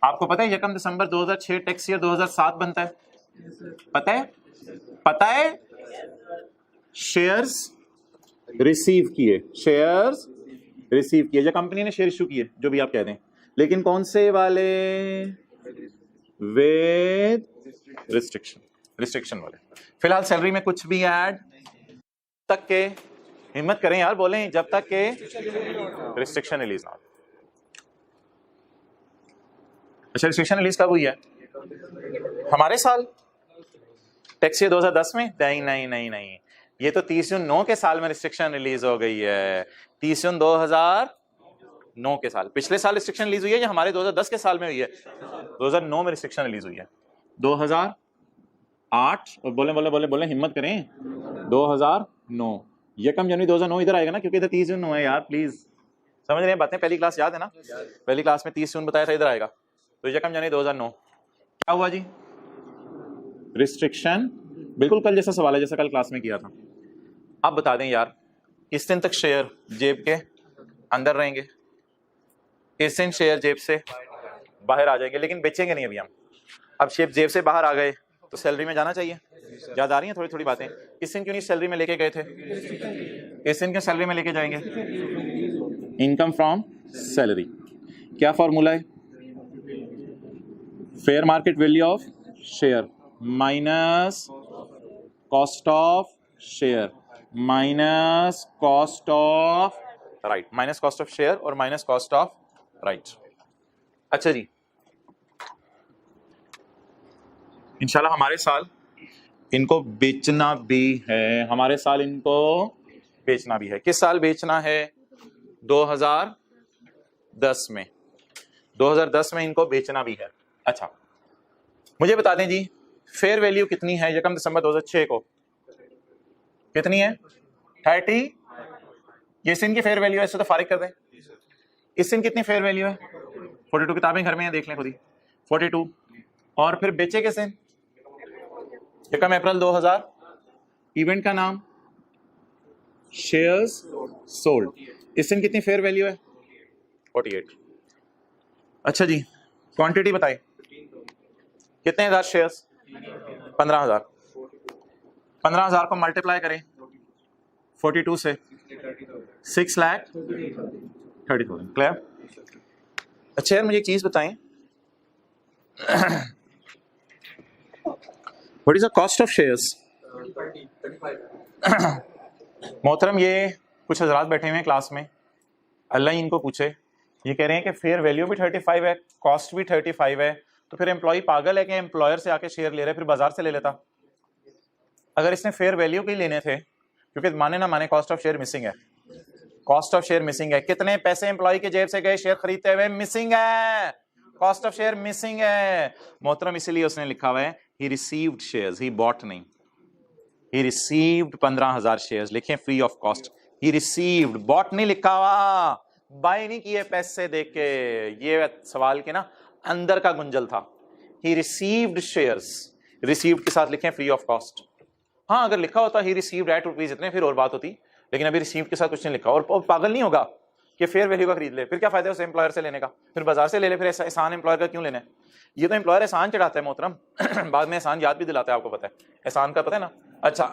आपको पता है 1 दिसंबर 2006 टैक्स ईयर 2007 बनता है? पता है? पता है? शेयर्स रिसीव किए, शेयर्स रिसीव किए, जब कंपनी ने शेयर इशू किए, जो भी आप कह दें, लेकिन कौन से वाले? विद रिस्ट्रिक्शन, रिस्ट्रिक्शन वाले। फिलहाल सैलरी में कुछ भी ऐड तक के, हिम्मत करें यार बोलें, जब तक के रिस्ट्रिक्शन रिलीज ना हो। अच्छा रिस्ट्रिक्शन रिलीज कब हुई है? हमारे साल टैक्स ईयर 2010 में? नहीं नहीं नहीं नहीं, ये तो 30 जून 9 के साल में रिस्ट्रिक्शन रिलीज हो गई है। 30 जून 2009 के साल, पिछले साल रिस्ट्रिक्शन रिलीज हुई है, या हमारे 2010 के साल में हुई है? 2009 में रिस्ट्रिक्शन रिलीज हुई है। 2008 और बोले बोले बोले बोले हिम्मत करें, 2009 1 जनवरी 2009 इधर आएगा ना, क्योंकि इधर 30 जून 9 है यार, प्लीज समझ रहे हैं बातें? पहली क्लास याद है ना? पहली क्लास में 30 जून बताया था, इधर आएगा। तो 1 जनवरी 2009 क्या हुआ जी? रिस्ट्रिक्शन, बिल्कुल कल जैसा सवाल है जैसा कल क्लास में किया था। अब बता दें यार, इस दिन तक शेयर जेब के अंदर रहेंगे, इस दिन शेयर जेब से बाहर आ जाएंगे, लेकिन बेचेंगे नहीं अभी हम। अब शेयर जेब से बाहर आ गए तो सैलरी में जाना चाहिए। याद आ रही है थोड़ी थोड़ी बातें? इस दिन क्यों नहीं सैलरी में लेके गए थे? इस दिन क्यों सैलरी में लेके जाएंगे? Income from salary. क्या फॉर्मूला है? Fair market value of share minus cost of share minus cost of right, minus cost of share और माइनस कॉस्ट ऑफ राइट। अच्छा जी, इंशाल्लाह हमारे साल इनको बेचना भी है, हमारे साल इनको बेचना भी है। किस साल बेचना है? 2010 में, 2010 में इनको बेचना भी है। अच्छा मुझे बता दें जी, फेयर वैल्यू कितनी है 1 दिसंबर 2006 को? कितनी है? 30। ये सिन की फेयर वैल्यू है, इससे तो फारिग कर दें। इस सिन कितनी फेयर वैल्यू है? 42। किताबें घर में हैं, देख लें खुद ही। 42। और फिर बेचे किस दिन? 1 अप्रैल 2000। इवेंट का नाम शेयर्स सोल्ड। इस दिन कितनी फेयर वैल्यू है? 48। अच्छा जी, क्वांटिटी बताइए, कितने हजार शेयर्स? 15,000। 15,000 को मल्टीप्लाई करें 42 से, 6,30,000। क्लियर? अच्छा यार मुझे एक चीज बताएं, what is the cost of shares? मोहतरम ये कुछ हजरात बैठे हुए हैं क्लास में, अल्लाह ही इनको पूछे, ये कह रहे हैं कि फेयर वैल्यू भी 35 है, कॉस्ट भी 35 है, तो फिर एम्प्लॉय पागल है कि एम्प्लॉयर से आके शेयर ले रहे, फिर बाजार से ले लेता। अगर इसने फेयर वैल्यू के लेने थे, क्योंकि माने ना माने कॉस्ट ऑफ शेयर मिसिंग है, कॉस्ट ऑफ शेयर मिसिंग है। कितने पैसे एम्प्लॉय के जेब से गए शेयर खरीदते हुए? मिसिंग है, कॉस्ट ऑफ शेयर मिसिंग है मोहतरम। इसीलिए उसने लिखा हुआ है he received shares, he bought नहीं, ही रिसीव्ड 15,000 शेयर्स, लिखे free of cost. He received, bought नहीं लिखा हुआ, बाय नहीं किए पैसे देके। ये सवाल के ना अंदर का गुंजल था। ही रिसीव्ड शेयर्स, रिसीव्ड के साथ लिखें फ्री ऑफ कॉस्ट। हाँ, अगर लिखा होता ही रिसीव्ड एट रुपीज इतने, फिर और बात होती, लेकिन अभी रिसीव्ड के साथ कुछ नहीं लिखा। और पागल नहीं होगा कि फेयर वैल्यू का खरीद ले, फिर क्या फायदा है उसे एम्प्लॉयर से लेने का, फिर बाजार से ले ले, फिर एहसान एम्प्लॉयर का क्यों लेना है? ये तो एम्प्लॉयर एहसान चढ़ाता है मोहतरम बाद में एहसान याद भी दिलाता है, आपको पता है एहसान का, पता है ना। अच्छा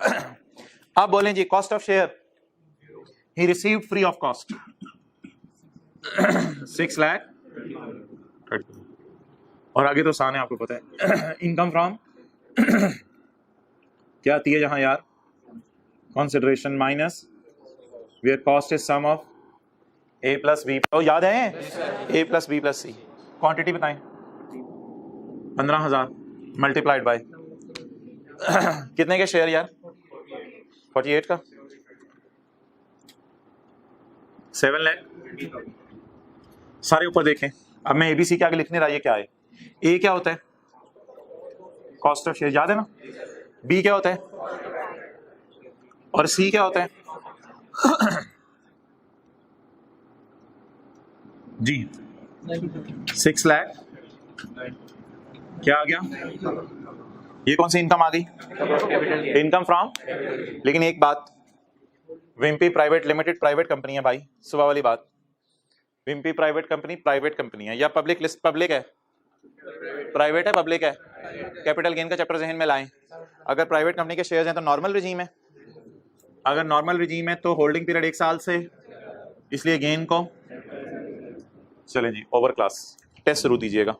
आप बोलें जी cost of share, he received free of cost 6 lakh, और आगे तो आसान है आपको पता है। इनकम फ्रॉम क्या आती है जहां यार, consideration minus where cost is sum of A plus B, तो याद है A plus B plus C. Quantity बताएं, 15,000 मल्टीप्लाइड बाय कितने के शेयर यार, 48 का 7 लाख। सारे ऊपर देखें। अब मैं एबीसी के आगे लिखने रहा, ये क्या है? ए क्या होता है? कॉस्ट ऑफ शेयर, याद है ना। बी क्या होता है और सी क्या होता है? जी 6 लाख क्या आ गया? ये कौन सी इनकम आ गई? Income from. लेकिन एक बात, Wimpy private limited private company है भाई, सुबह वाली बात। विम्पी प्राइवेट कंपनी है या पब्लिक लिस्ट, पब्लिक है, प्राइवेट है, पब्लिक है। कैपिटल गेन का चैप्टर जहन में लाएं। अगर प्राइवेट कंपनी के शेयर्स हैं तो नॉर्मल रिजीम है, अगर नॉर्मल रिजीम है तो होल्डिंग पीरियड 1 साल से, इसलिए गेन को चले जी ओवर क्लास। टेस्ट जरूर दीजिएगा।